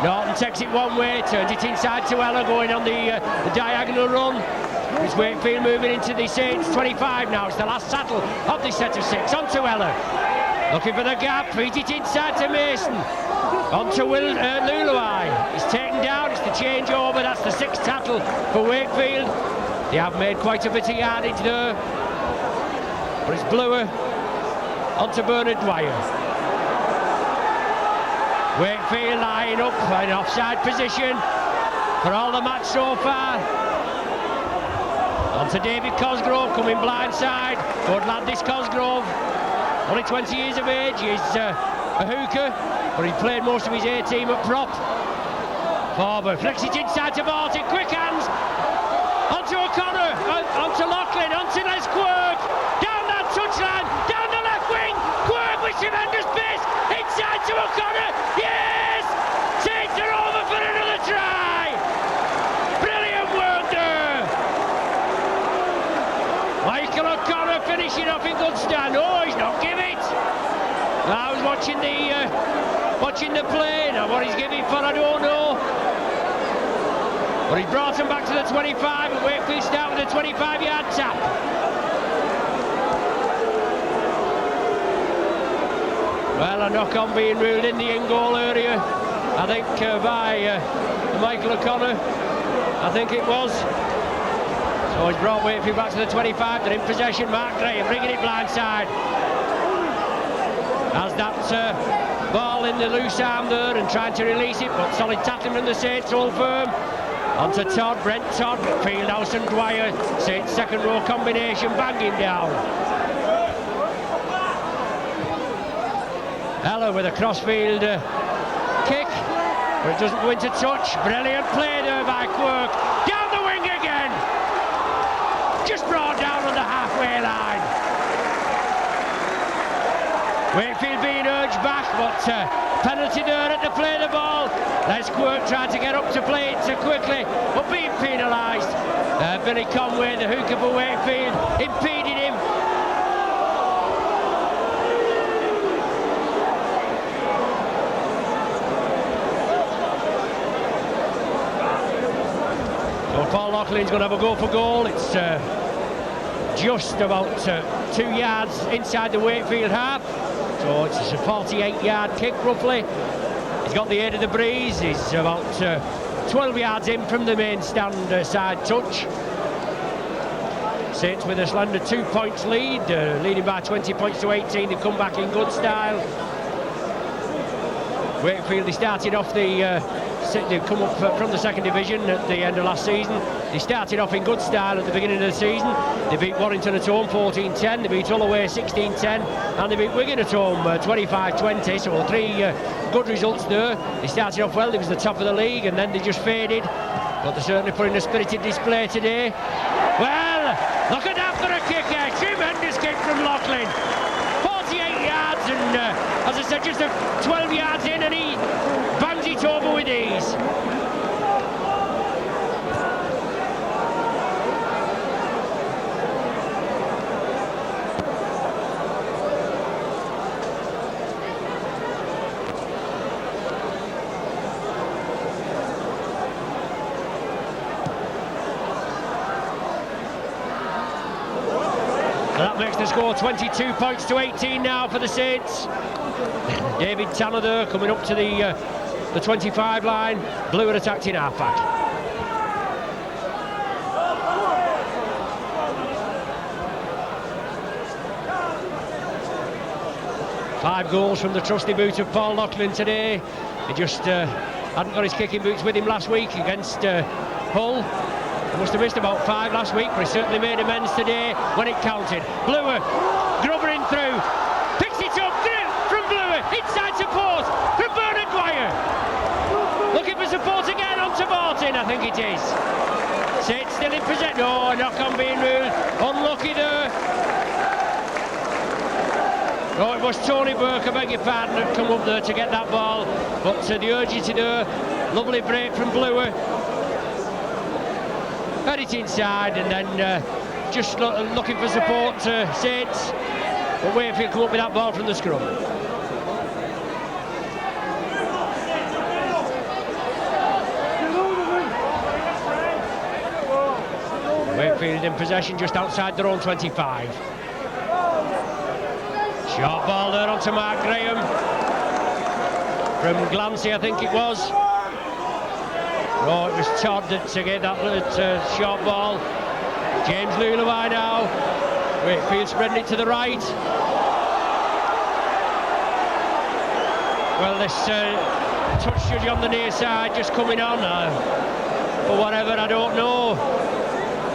Norton takes it one way, turns it inside to Eller, going on the diagonal run. It's Wakefield moving into the Saints 25 now. It's the last tackle of this set of 6. Onto Eller. Looking for the gap, feeds it inside to Mason. Onto Lulawai. He's taken down, it's the changeover, that's the 6th tackle for Wakefield. They have made quite a bit of yardage there. But it's Bluer onto Bernard Dwyer. Wakefield lying up in offside position for all the match so far. Onto David Cosgrove, coming blindside. Good lad this Cosgrove. Only 20 years of age, he's a hooker, but he played most of his A-team at prop. Forward, flicks it inside to Bolton, quick hands, onto O'Connor, onto Loughlin, onto Les Quirk, down that touchline, down the left wing, Quirk with tremendous pace, inside to O'Connor, yes! Saints are over for another try! Brilliant work there! Michael O'Connor finishing off in good stand. Oh, he's not give it. I was watching the play. Now what he's giving for, I don't know. But he's brought him back to the 25, and Wakefield start with a 25-yard tap. Well, a knock-on being ruled in the in-goal area, I think, by Michael O'Connor. I think it was. So he's brought Wakefield back to the 25. They're in possession. Mark Graham bringing it blindside. Has that ball in the loose arm there and trying to release it, but solid tackling from the Saints, all firm. Onto Todd, Brent Todd, Fieldhouse and Dwyer. Saints second row combination banging down. Eller with a crossfield kick, but it doesn't go into touch. Brilliant play there by Quirk. Down the wing again. Just brought down on the halfway line. Wakefield being urged back, but penalty there at the play of the ball. Les Quirk trying to get up to play it too quickly, but being penalised. Billy Conway, the hooker for Wakefield, impeding him. So Paul Laughlin's going to have a go for goal. It's just about 2 yards inside the Wakefield half. So it's a 48-yard kick roughly. He's got the aid of the breeze. He's about 12 yards in from the main stand side touch. Saints with a slender 2 points lead, leading by 20 points to 18. They've come back in good style. Wakefield, they started off the they've come up from the second division at the end of last season. They started off in good style at the beginning of the season. They beat Warrington at home 14-10, they beat Hull away 16-10, and they beat Wigan at home 25-20, so 3 good results there. They started off well, they was the top of the league, and then they just faded, but they're certainly putting a spirited display today. Well, look at that for a kicker, tremendous kick from Loughlin. 48 yards, and as I said, just 12 yards in, and he bangs it over with ease. That makes the score 22 points to 18 now for the Saints. David Tanner there coming up to the 25 line. Blue are attacked in half-back. Five goals from the trusty boot of Paul Loughlin today. He just hadn't got his kicking boots with him last week against Hull. He must have missed about 5 last week, but he certainly made amends today when it counted. Bluer grubbering through, picks it up from Bluer, inside support from Bernard Dwyer. Looking for support again onto Martin, I think it is. Saints still in possession. No, knock on being ruled. Unlucky there. Oh, it was Tony Burke, I beg your pardon, had come up there to get that ball. But the urgency there, lovely break from Bluer. Had it inside, and then just looking for support to Saints. But Wakefield come up with that ball from the scrum. Wakefield in possession just outside their own 25. Short ball there onto Mark Graham. From Glancy, I think it was. Oh, it was Todd to get that short ball. James Lulawai now. Wakefield spreading it to the right. Well, this touch judge on the near side just coming on. For whatever, I don't know.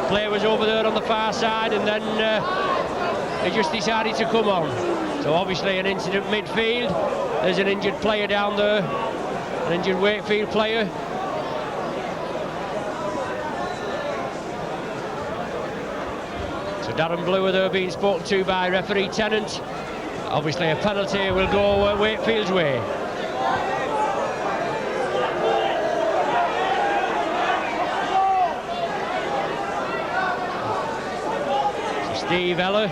Player was over there on the far side, and then he just decided to come on. So obviously an incident midfield. There's an injured player down there, an injured Wakefield player. So Darren Bluer there being spoken to by referee Tennant. Obviously a penalty will go Wakefield's way. So Steve Eller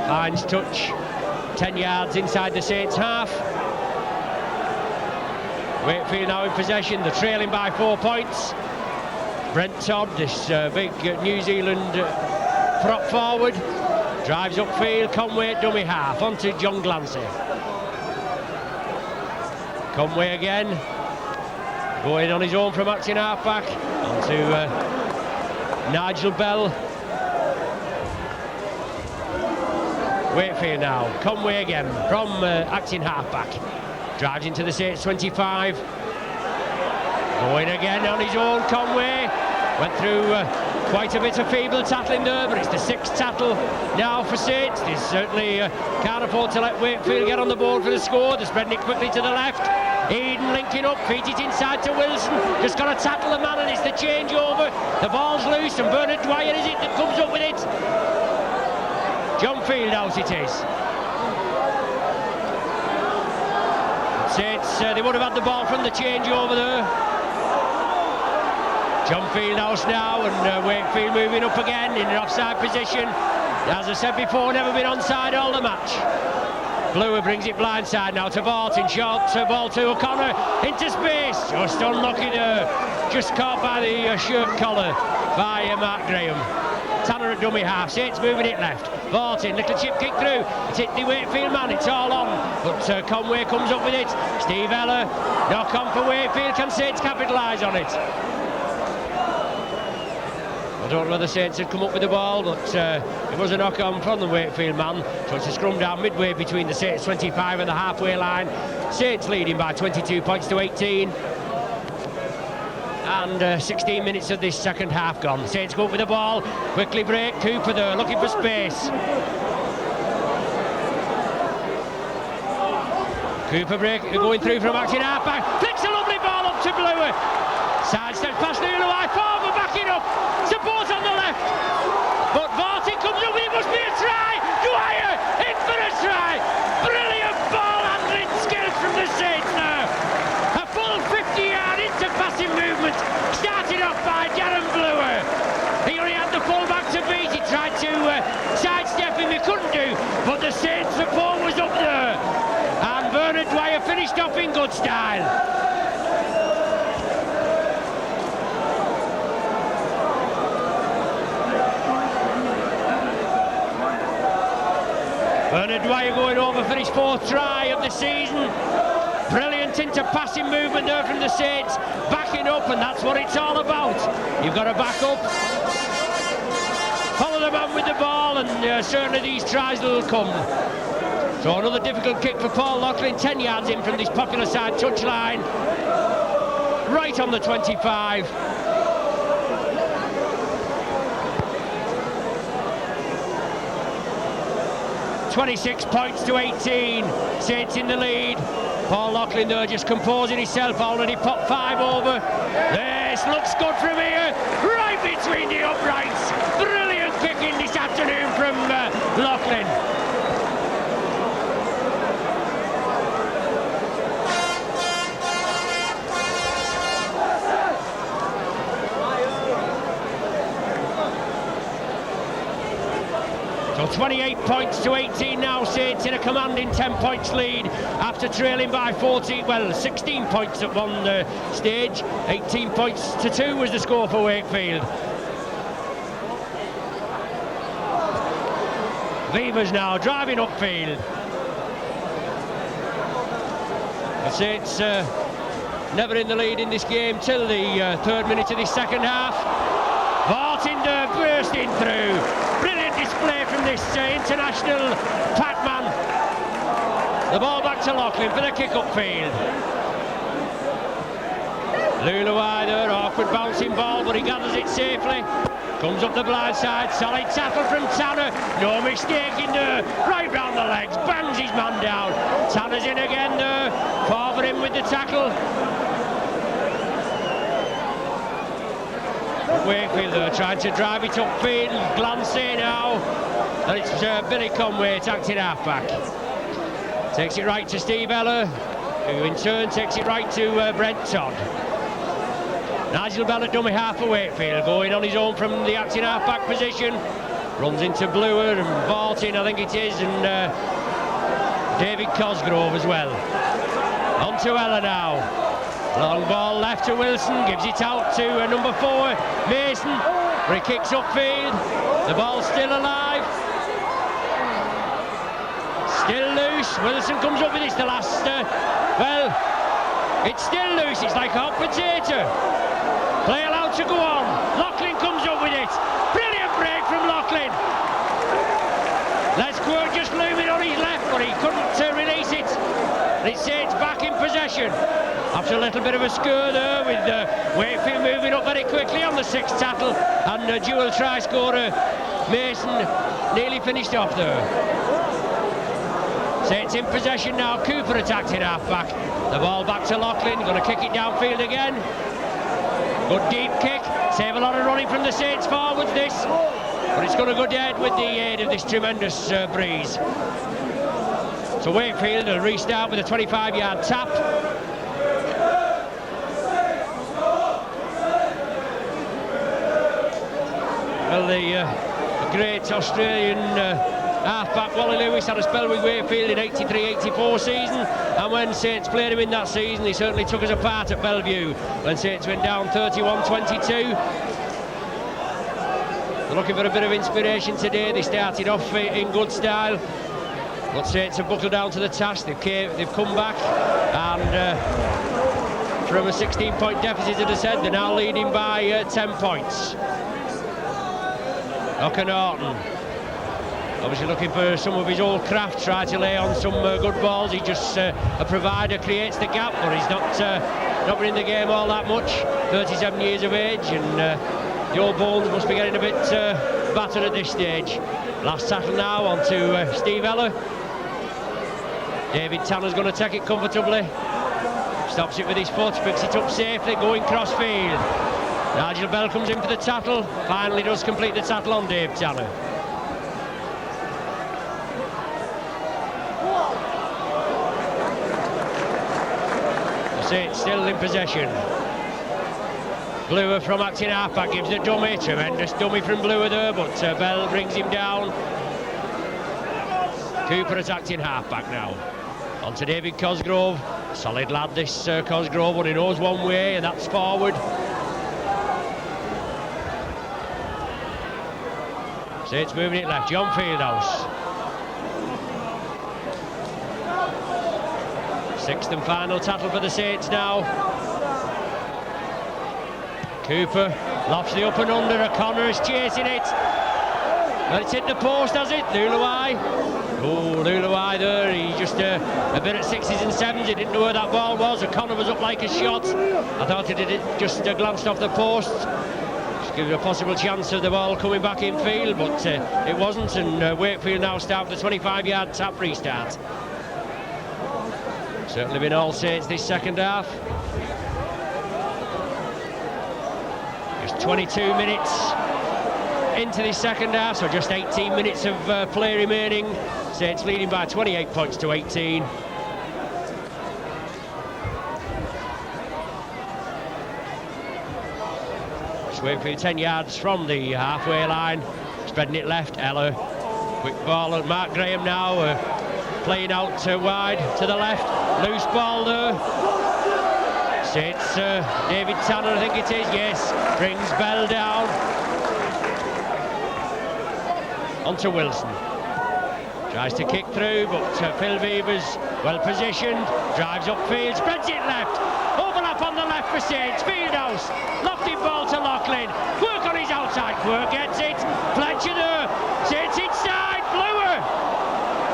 finds touch, 10 yards inside the Saints half. Wakefield now in possession, they're trailing by 4 points. Brent Todd, this big New Zealand prop forward, drives upfield. Conway dummy half onto John Glancy. Conway again, going on his own from acting half-back, onto Nigel Bell. Wakefield now, Conway again from acting half-back. Drives into the Saints 25. Going again on his own, Conway. Went through quite a bit of feeble tackling there, but it's the 6th tackle now for Saints. They certainly can't afford to let Wakefield get on the board for the score. They're spreading it quickly to the left. Eden linking up, feeds it inside to Wilson. Just got to tackle the man, and it's the changeover. The ball's loose, and Bernard Dwyer is it that comes up with it. John Field out it is. Saints, they would have had the ball from the changeover there. John Fieldhouse now, and Wakefield moving up again in an offside position. As I said before, never been onside all the match. Bluer brings it blindside now to Barton. Short ball to O'Connor into space. Just unlucky there. Just caught by the shirt collar by Mark Graham. Tanner a dummy half. Saints moving it left. Barton, little chip kick through. It's hit the Wakefield man. It's all on. But Conway comes up with it. Steve Eller. Knock on for Wakefield. Can Saints capitalise on it? I don't know whether Saints had come up with the ball, but it was a knock-on from the Wakefield man. So it's a scrum down midway between the Saints 25 and the halfway line. Saints leading by 22 points to 18. And 16 minutes of this second half gone. Saints go up with the ball, quickly break. Cooper there, looking for space. Cooper break, going through from acting half-back. Flicks a lovely ball up to Bluer. Sidestep past Lulawai, forward, backing up. Support on the left. But Varty comes up, it must be a try. Dwyer, in for a try. Brilliant ball handling skills from the Saints now. A full 50-yard inter-passing movement. Started off by Darren Bluer. He only had the full-back to beat. He tried to sidestep him, he couldn't do. But the Saints support was up there. And Bernard Dwyer finished off in good style. Bernard Dwyer going over for his 4th try of the season. Brilliant into-passing movement there from the Saints. Backing up, and that's what it's all about. You've got to back up. Follow the man with the ball, and certainly these tries will come. So another difficult kick for Paul Loughlin, 10 yards in from this popular side touchline. Right on the 25. 26 points to 18. Saints in the lead. Paul Loughlin there just composing himself, already popped 5 over. This looks good from here, right between the uprights. Brilliant kicking this afternoon from Loughlin. So 28 points to 18 now. Saints in a commanding 10 points lead after trailing by 16 points at one stage. 18 points to 2 was the score for Wakefield. Beavers now driving upfield. The Saints never in the lead in this game till the 3rd minute of this second half. Vartinder bursting through. Brilliant display from this international Pac-Man. The ball back to Loughlin for the kick upfield. Lulawai there, awkward bouncing ball, but he gathers it safely. Comes up the blind side, solid tackle from Tanner. No mistake in there, right round the legs, bangs his man down. Tanner's in again there, forward him with the tackle. Wakefield there trying to drive it upfield, glancing now. And it's Billy Conway acting half-back. Takes it right to Steve Eller, who in turn takes it right to Brent Todd. Nigel Bell at dummy half for Wakefield, going on his own from the acting half-back position. Runs into Bluer and Vartin, I think it is, and David Cosgrove as well. On to Eller now. Long ball left to Wilson, gives it out to number 4, Mason, where he kicks upfield. The ball's still alive. Still loose. Wilson comes up with it. The last, well, it's still loose. It's like a hot potato. Play allowed to go on. Loughlin comes up with it. Brilliant break from Loughlin. Lesquer just looming on his left, but he couldn't release it. And it's Saints back in possession. After a little bit of a scur there, with Wakefield moving up very quickly on the 6th tackle, and dual try scorer Mason nearly finished off there. Saints in possession now. Cooper attacked in half-back. The ball back to Loughlin, going to kick it downfield again. Good deep kick, save a lot of running from the Saints forwards this, but it's going to go dead with the aid of this tremendous breeze. So Wakefield will restart with a 25-yard tap. Well, the great Australian half-back Wally Lewis had a spell with Wakefield in 83-84 season, and when Saints played him in that season, he certainly took us apart at Bellevue when Saints went down 31-22. They're looking for a bit of inspiration today. They started off in good style, but Saints have buckled down to the task. They've come back, and from a 16-point deficit, as I said, they're now leading by 10 points. Norton. Obviously looking for some of his old craft, try to lay on some good balls. He just a provider, creates the gap, but he's not been in the game all that much. 37 years of age, and the old bones must be getting a bit battered at this stage. Last tackle now on to Steve Eller. David Tanner's going to take it comfortably. Stops it with his foot, picks it up safely, going crossfield. Nigel Bell comes in for the tackle, finally does complete the tackle on Dave Tanner. It's still in possession. Bluer from acting halfback gives the dummy, tremendous dummy from Bluer there, but Bell brings him down. Cooper at acting halfback now. On to David Cosgrove. Solid lad this Cosgrove, but he knows one way, and that's forward. So it's moving it left. John Fieldhouse. Sixth and final tackle for the Saints now. Cooper lofts the up and under. O'Connor is chasing it. And it's hit the post, has it? Luluai. Oh, Luluai there. He just a bit at sixes and sevens. He didn't know where that ball was. O'Connor was up like a shot. I thought it just glanced off the post. Just give it a possible chance of the ball coming back in field, but it wasn't. And Wakefield now start with a 25-yard tap restart. Certainly been all Saints this second half. Just 22 minutes into this second half, so just 18 minutes of play remaining. Saints leading by 28 points to 18. Wakefield 10 yards from the halfway line, spreading it left. Eller, quick ball, and Mark Graham now playing out wide to the left. Loose ball there. So it's David Tanner, I think it is, yes. Brings Bell down. Onto Wilson. Tries to kick through, but Phil Beaver's well positioned. Drives upfield, spreads it left. Overlap on the left for Saints. Fieldhouse. Lofted ball to Loughlin. Quirk on his outside. Quirk gets it. Fletcher there. Saints inside. Bluer.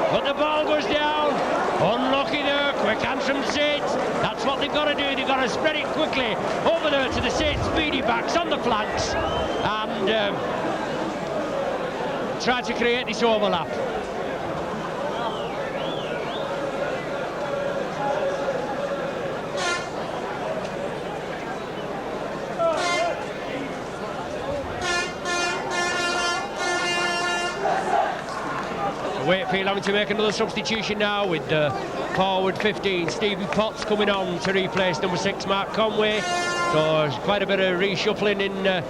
But the ball goes down. Unlucky there. Quick hands from Saints. That's what they've got to do. They've got to spread it quickly over there to the Saints speedy backs on the flanks and try to create this overlap. Wakefield having to make another substitution now with forward 15 Stephen Potts coming on to replace number 6 Mark Conway. So there's quite a bit of reshuffling in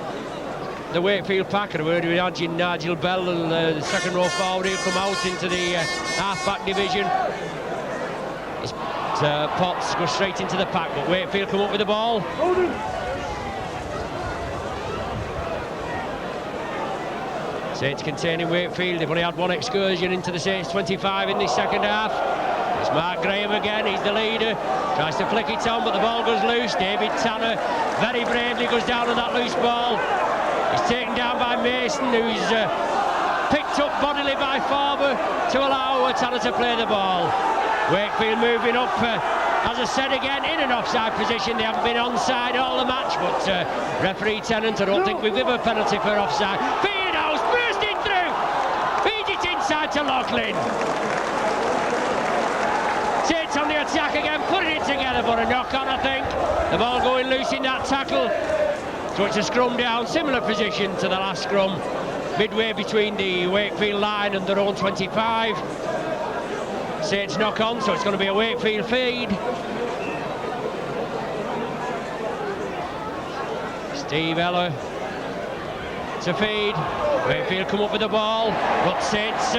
the Wakefield pack, and we're imagine Nigel Bell and the second row forward, he'll come out into the half-back division. Potts goes straight into the pack, but Wakefield come up with the ball. Saints containing Wakefield. They've only had one excursion into the Saints 25 in this second half. It's Mark Graham again, he's the leader. Tries to flick it on, but the ball goes loose. David Tanner very bravely goes down on that loose ball. He's taken down by Mason, who's picked up bodily by Farber to allow Tanner to play the ball. Wakefield moving up, as I said again, in an offside position. They haven't been onside all the match, but referee Tennant, I don't think we give a penalty for offside. Fieldhouse bursting through, feeds it inside to Loughlin. Saints on the attack again, putting it together, but a knock on, I think. The ball going loose in that tackle. So it's a scrum down, similar position to the last scrum, midway between the Wakefield line and their own 25. Saints knock on, so it's going to be a Wakefield feed. Steve Eller to feed. Wakefield come up with the ball, but Saints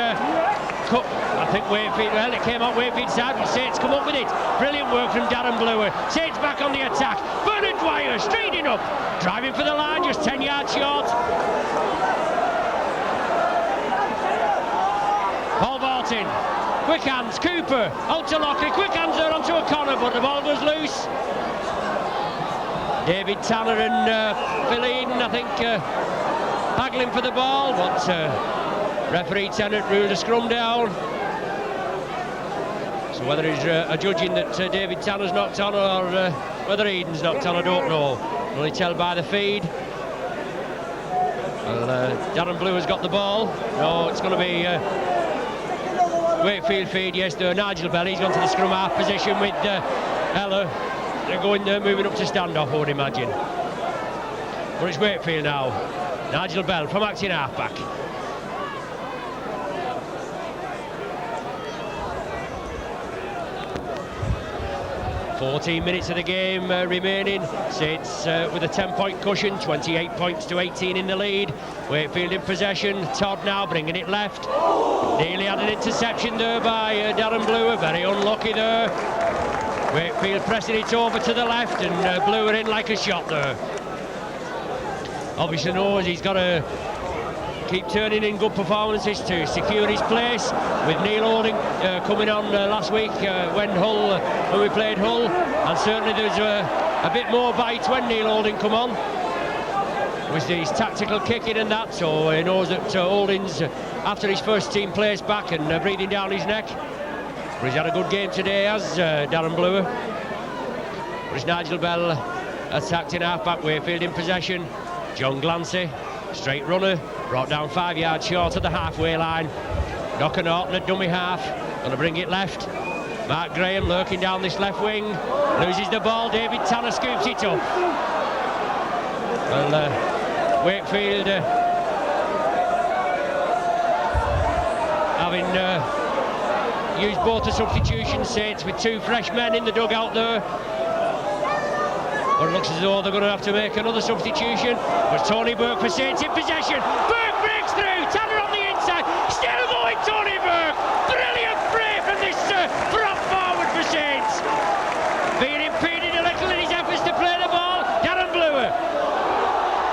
I think Wakefield, well, it came out Wakefield's side, but Saints come up with it. Brilliant work from Darren Bluer. Saints back on the attack. Bernard Dwyer straighting up, driving for the line, just 10 yards short. Paul Barton, quick hands, Cooper, out to Lockley, quick hands there onto O'Connor, but the ball goes loose. David Tanner and Phil Eden, I think, haggling for the ball, but referee Tennant ruled a scrum down. So whether he's adjudging that David Tanner's knocked on or whether Eden's knocked on, I don't know. Can only tell by the feed. Well, Darren Blue has got the ball. No, it's going to be Wakefield feed, yes, Nigel Bell. He's gone to the scrum half position with Ella. They're going moving up to stand-off, I would imagine. But it's Wakefield now. Nigel Bell from acting half-back. 14 minutes of the game remaining. Saints with a 10-point cushion, 28 points to 18 in the lead. Wakefield in possession. Todd now bringing it left. Nearly had an interception there by Darren Blewer. Very unlucky there. Wakefield pressing it over to the left, and Blewer in like a shot there. Obviously knows he's got to keep turning in good performances to secure his place, with Neil Holding coming on last week when we played Hull, and certainly there's a bit more bite when Neil Holding come on with his tactical kicking and that, so he knows that Holding's after his first team place back and breathing down his neck. But he's had a good game today, as Darren Blewer. But it's Nigel Bell attacked in half-back. Wakefield in possession. John Glancy, straight runner, brought down 5 yards short of the halfway line. Knocker Norton at dummy half, going to bring it left. Mark Graham lurking down this left wing, loses the ball. David Tanner scoops it up. Well, Wakefield having used both the substitution Saints with 2 fresh men in the dugout there. But it looks as though they're going to have to make another substitution. But Tony Burke for Saints in possession. Burke breaks through. Tanner on the inside. Still going, Tony Burke. Brilliant play from this prop forward for Saints. Being impeded a little in his efforts to play the ball. Darren Blewer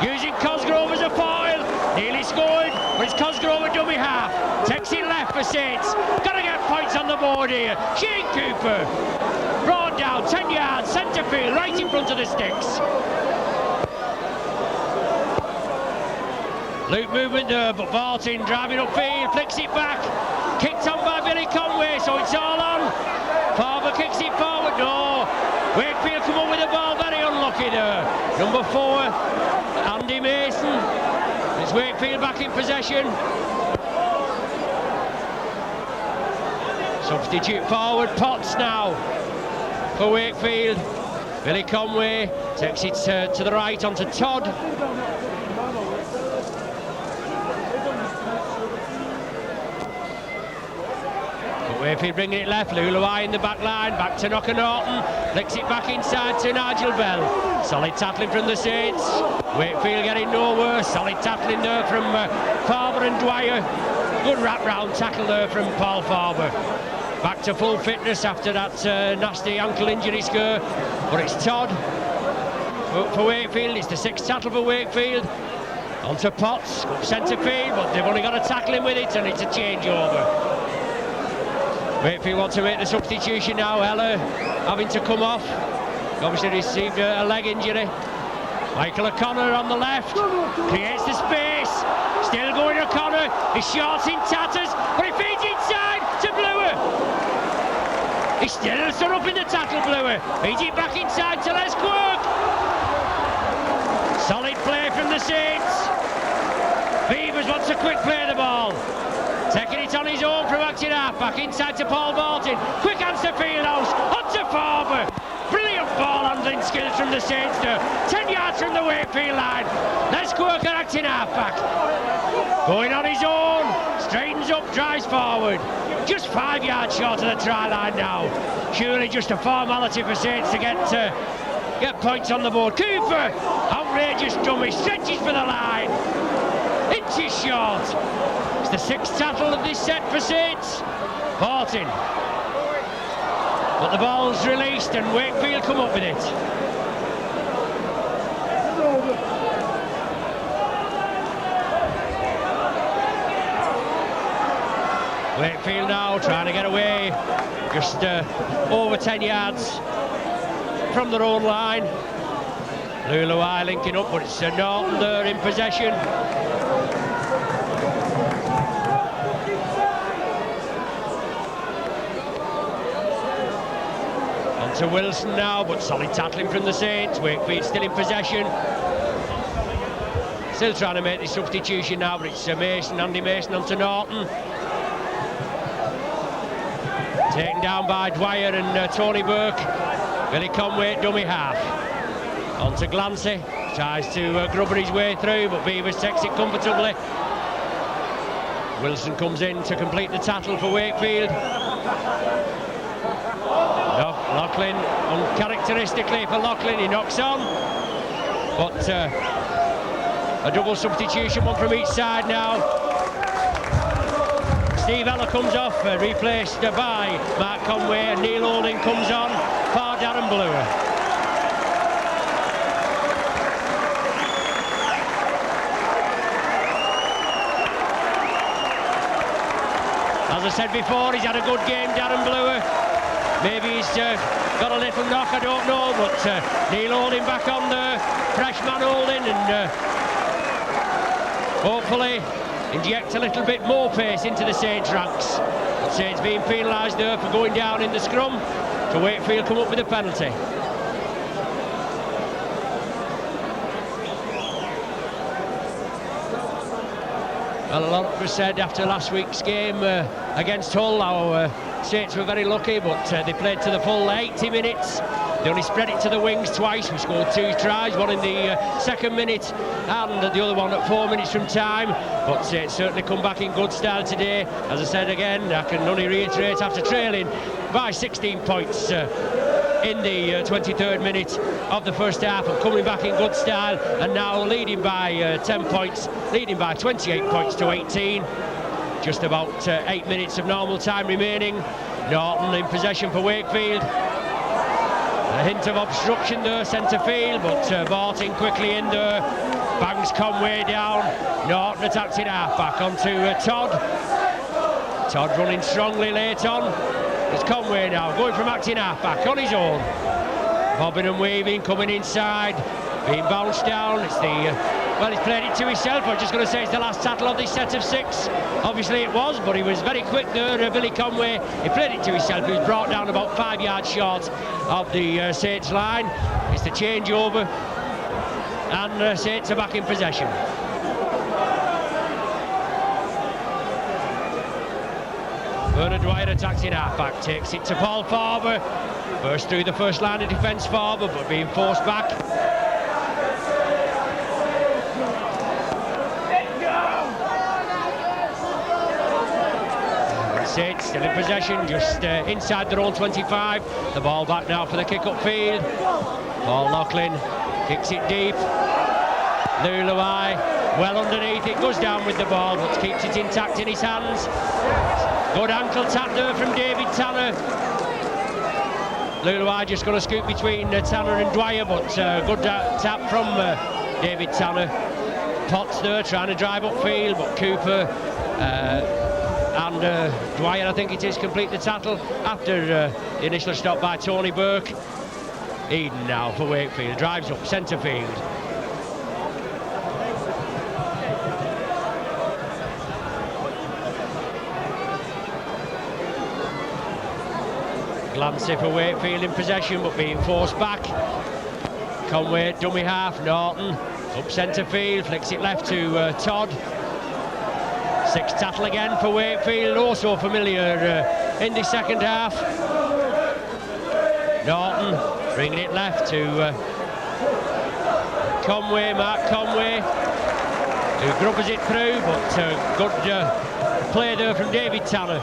using Cosgrove as a foil. Nearly scored, but it's Cosgrove at dummy half. Takes it left for Saints. Got to get points on the board here. Shane Cooper. Brought down 10 yards, centre field, right in front of the sticks. Loop movement there, but Barton driving upfield, flicks it back. Kicked on by Billy Conway, so it's all on. Farber kicks it forward, no. Wakefield come up with the ball, very unlucky there. Number 4, Andy Mason. It's Wakefield back in possession. Substitute forward, Potts now for Wakefield. Billy Conway takes it to the right onto Todd. But Wakefield bringing it left. Luluai in the back line, back to Knocker Norton. Flicks it back inside to Nigel Bell. Solid tackling from the Saints. Wakefield getting nowhere. Solid tackling there from Farber and Dwyer. Good wrap-round tackle there from Paul Farber. Back to full fitness after that nasty ankle injury scare. But it's Todd for Wakefield. It's the 6th tackle for Wakefield. Onto Potts, up centre field, but they've only got to tackle him with it, and it's a changeover. Wakefield want to make the substitution now. Heller having to come off. Obviously received a leg injury. Michael O'Connor on the left, creates the space. Still going O'Connor. His short's in tatters, but he feeds inside to Blewer. He's still stood up in the tackle, Blewer. Feeds it back inside to Les Quirk. Solid play from the Saints. Beavers wants a quick play of the ball. Taking it on his own from acting half, back inside to Paul Barton. Quick answer Fieldhouse, onto Farber. Brilliant ball handling skills from the Saints there. 10 yards from the Wakefield line. Les Quirk acting half back. Going on his own, straightens up, drives forward. Just 5 yards short of the try line now. Surely just a formality for Saints to get points on the board. Cooper, outrageous dummy, stretches for the line. Inches short. It's the 6th tackle of this set for Saints. 14. But the ball's released and Wakefield come up with it. Wakefield now trying to get away, just over 10 yards from their own line. Luluai linking up, but it's Norton there in possession. On to Wilson now, but solid tackling from the Saints. Wakefield still in possession. Still trying to make the substitution now, but it's Mason, Andy Mason onto Norton. Taken down by Dwyer and Tony Burke. Billy Conway, dummy half. On to Glancy. Tries to grubber his way through, but Beavers takes it comfortably. Wilson comes in to complete the tackle for Wakefield. Loughlin, uncharacteristically for Loughlin, he knocks on. But a double substitution, one from each side now. Steve Eller comes off, replaced by Mark Conway, and Neil Holding comes on for Darren Blewer. As I said before, he's had a good game, Darren Blewer. Maybe he's got a little knock, I don't know, but Neil Holding back on there, freshman Holding, and hopefully inject a little bit more pace into the Saints ranks. But Saints being penalised there for going down in the scrum, so Wakefield come up with a penalty. Well, a lot was said after last week's game against Hull. Our Saints were very lucky, but they played to the full 80 minutes. They only spread it to the wings twice. We scored 2 tries, one in the second minute and the other one at 4 minutes from time. But Saints certainly come back in good style today. As I said again, I can only reiterate, after trailing by 16 points in the 23rd minute of the first half, and coming back in good style, and now leading by 10 points, leading by 28 points to 18. Just about 8 minutes of normal time remaining. Norton in possession for Wakefield. A hint of obstruction there, centre field, but bought in quickly in there. Bangs Conway down. Norton attacks it half-back onto Todd. Todd running strongly late on. It's Conway now, going from acting half-back on his own. Bobbing and weaving, coming inside, being bounced down. It's the... well, he's played it to himself. I'm just going to say it's the last tackle of this set of 6. Obviously it was, but he was very quick there, Billy Conway. He played it to himself. He was brought down about 5 yards short of the Saints line. It's the changeover, and Saints are back in possession. Bernard Dwyer attacks in half-back, takes it to Paul Farber. Burst through the first line of defence, Farber, but being forced back. Saints still in possession, just inside their own 25. The ball back now for the kick-up field. Paul Loughlin kicks it deep. Luluai well underneath, it goes down with the ball, but keeps it intact in his hands. Good ankle tap there from David Tanner. Luluai just going to scoot between Tanner and Dwyer, but good tap from David Tanner. Potts there trying to drive upfield, but Cooper and Dwyer, I think it is, complete the tackle after the initial stop by Tony Burke. Eden now for Wakefield, drives up centre field. Glancy for Wakefield in possession, but being forced back. Conway, dummy half, Norton up centre field, flicks it left to Todd. 6 tackle again for Wakefield, also familiar in the second half. Norton bringing it left to Conway, Mark Conway, who grubbers it through, but good play there from David Tanner.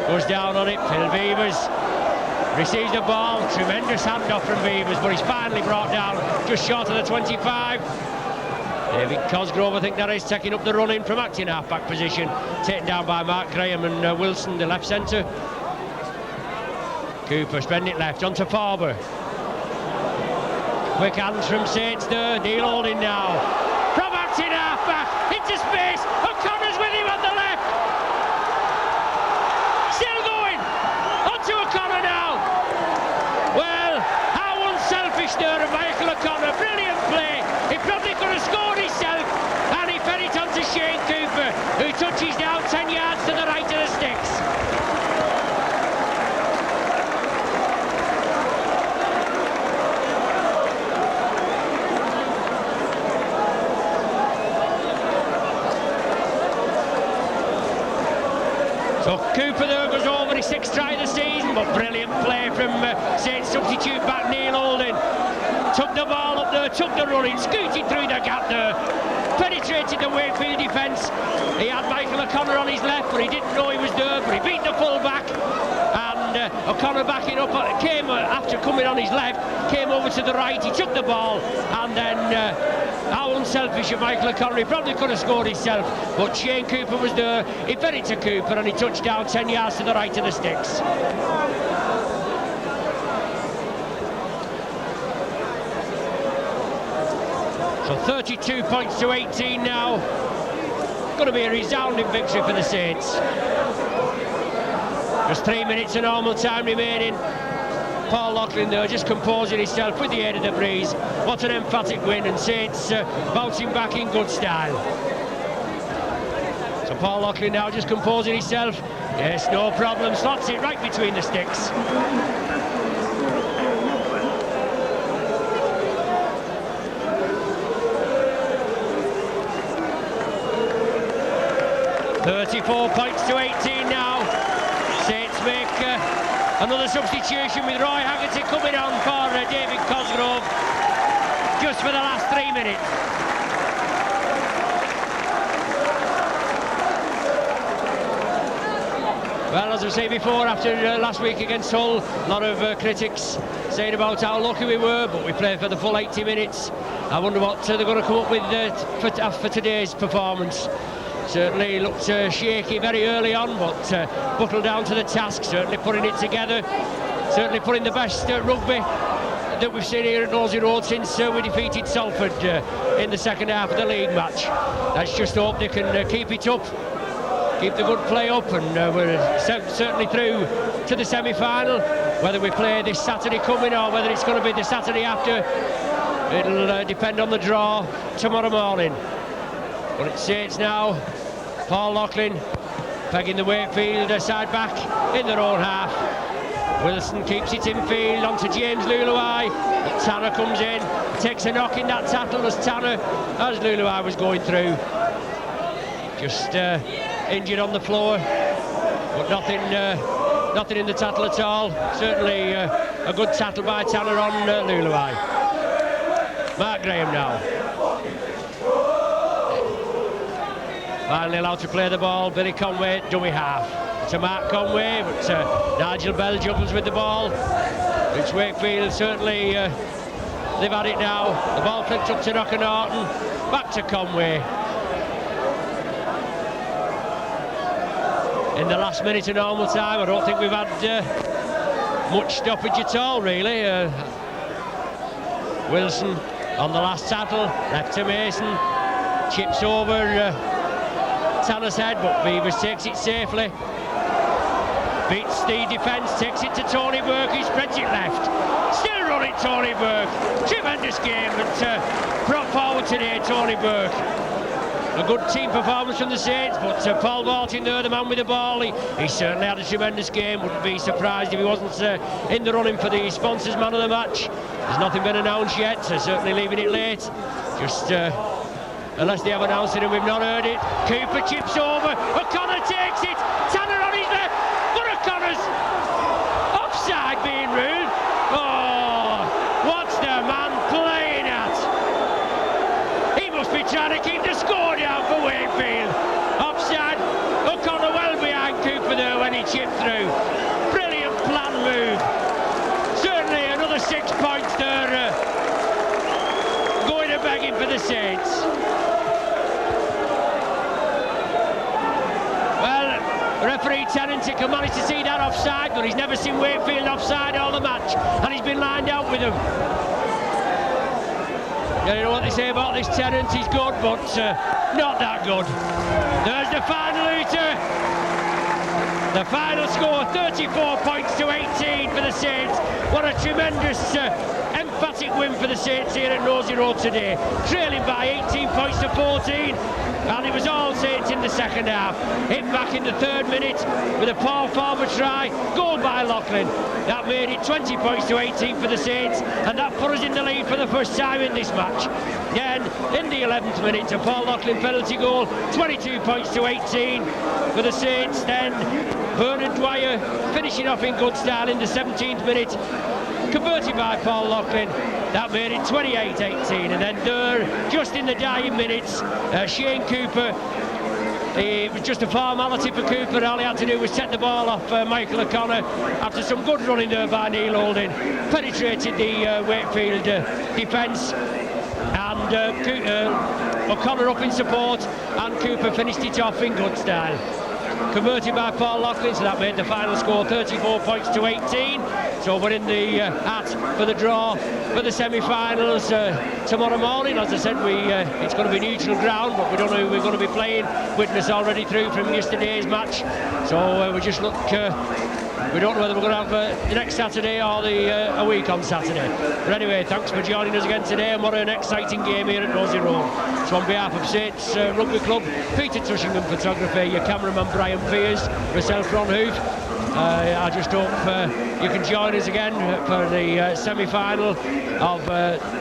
Goes down on it, Phil Beavers receives the ball, tremendous handoff from Beavers, but he's finally brought down just short of the 25. David Cosgrove, I think that is, taking up the run-in from acting half-back position, taken down by Mark Graham and Wilson, the left centre. Cooper spending it left onto Farber. Quick hands from Saints there, Neil Holding now. From acting half-back, into space, O'Connor's with him on the left. Still going, onto O'Connor now. Well, how unselfish there of Michael O'Connor, brilliant play. So Cooper there goes over his 6th try of the season, but brilliant play from Saints substitute back Neil Holding. Took the ball up there, took the running, scooted through the gap there, penetrated the Wakefield defence. He had Michael O'Connor on his left, but he didn't know he was there, but he beat the full back. And O'Connor backing up, came after coming on his left, came over to the right, he took the ball, and then how unselfish of Michael O'Connor, he probably could have scored himself, but Shane Cooper was there, he fed it to Cooper and he touched down 10 yards to the right of the sticks. So 32 points to 18 now. Going to be a resounding victory for the Saints. Just 3 minutes of normal time remaining. Paul Loughlin there just composing himself with the aid of the breeze. What an emphatic win, and Saints bouncing back in good style. So Paul Loughlin now just composing himself. Yes, no problem, slots it right between the sticks. $34 points to 18 now. Saints make another substitution with Roy Haggerty coming on for David Cosgrove just for the last 3 minutes. Well, as I say before, after last week against Hull, a lot of critics saying about how lucky we were, but we played for the full 80 minutes. I wonder what they're going to come up with for today's performance. Certainly looked shaky very early on, but buckled down to the task, certainly putting it together, certainly putting the best rugby that we've seen here at Nosey Road since we defeated Salford in the second half of the league match. Let's just hope they can keep it up, keep the good play up, and we're certainly through to the semi-final. Whether we play this Saturday coming or whether it's going to be the Saturday after, it'll depend on the draw tomorrow morning. But it's Saints now. Paul Loughlin pegging the Wakefield side back in their own half. Wilson keeps it in field onto James Luluai, but Tanner comes in, takes a knock in that tackle as Luluai was going through. Just injured on the floor, but nothing in the tackle at all. Certainly a good tackle by Tanner on Luluai. Mark Graham now. Finally allowed to play the ball. Billy Conway, dummy half. To Mark Conway, but Nigel Bell juggles with the ball. It's Wakefield, certainly they've had it now. The ball flicked up to Knocker Norton. Back to Conway. In the last minute of normal time, I don't think we've had much stoppage at all, really. Wilson on the last tackle, left to Mason. Chips over Tanner's head, but Beavers takes it safely. Beats the defence, takes it to Tony Burke, who spreads it left. Still running Tony Burke. Tremendous game, but brought forward today, Tony Burke. A good team performance from the Saints, but Paul Martin there, the man with the ball, he certainly had a tremendous game. Wouldn't be surprised if he wasn't in the running for the sponsors man of the match. There's nothing been announced yet, so certainly leaving it late. Just unless they have announced it and we've not heard it. Cooper chips over, O'Connor takes it, Tanner on his left, but O'Connor's offside being ruled. Oh, what's the man playing at? He must be trying to keep the score down for Wakefield. Offside, O'Connor well behind Cooper there when he chipped through. Brilliant plan move. Certainly another 6 points there, going a begging for the Saints. Referee Tennant can manage to see that offside, but he's never seen Wakefield offside all the match, and he's been lined out with him. You know what they say about this Tennant, he's good, but not that good. There's the final hooter. The final score, 34 points to 18 for the Saints. What a tremendous emphatic win for the Saints here at Nosey Road today. Trailing by 18 points to 14. And it was all Saints in the second half. Hit back in the 3rd minute with a Paul Farmer try, goal by Loughlin. That made it 20 points to 18 for the Saints, and that put us in the lead for the first time in this match. Then, in the 11th minute, a Paul Loughlin penalty goal, 22 points to 18 for the Saints. Then Bernard Dwyer finishing off in good style in the 17th minute, converted by Paul Loughlin. That made it 28-18, and then there, just in the dying minutes, Shane Cooper. It was just a formality for Cooper. All he had to do was set the ball off Michael O'Connor after some good running there by Neil Holding. Penetrated the Wakefield defence, and O'Connor up in support, and Cooper finished it off in good style. Converted by Paul Loughlin, so that made the final score 34 points to 18. So we're in the hat for the draw for the semi-finals tomorrow morning. As I said, it's going to be neutral ground, but we don't know who we're going to be playing. Witness already through from yesterday's match, so we just look. We don't know whether we're going to have the next Saturday or a week on Saturday. But anyway, thanks for joining us again today, and what an exciting game here at Nosey Road. So on behalf of Saints Rugby Club, Peter Tushingham Photography, your cameraman Brian Fears, myself Ron Hoof, I just hope you can join us again for the semi-final of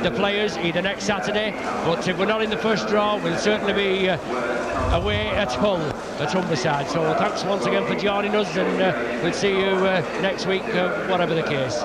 the Players, either next Saturday, but if we're not in the first draw, we'll certainly be away at Hull, at Humberside. So thanks once again for joining us, and we'll see you next week, whatever the case.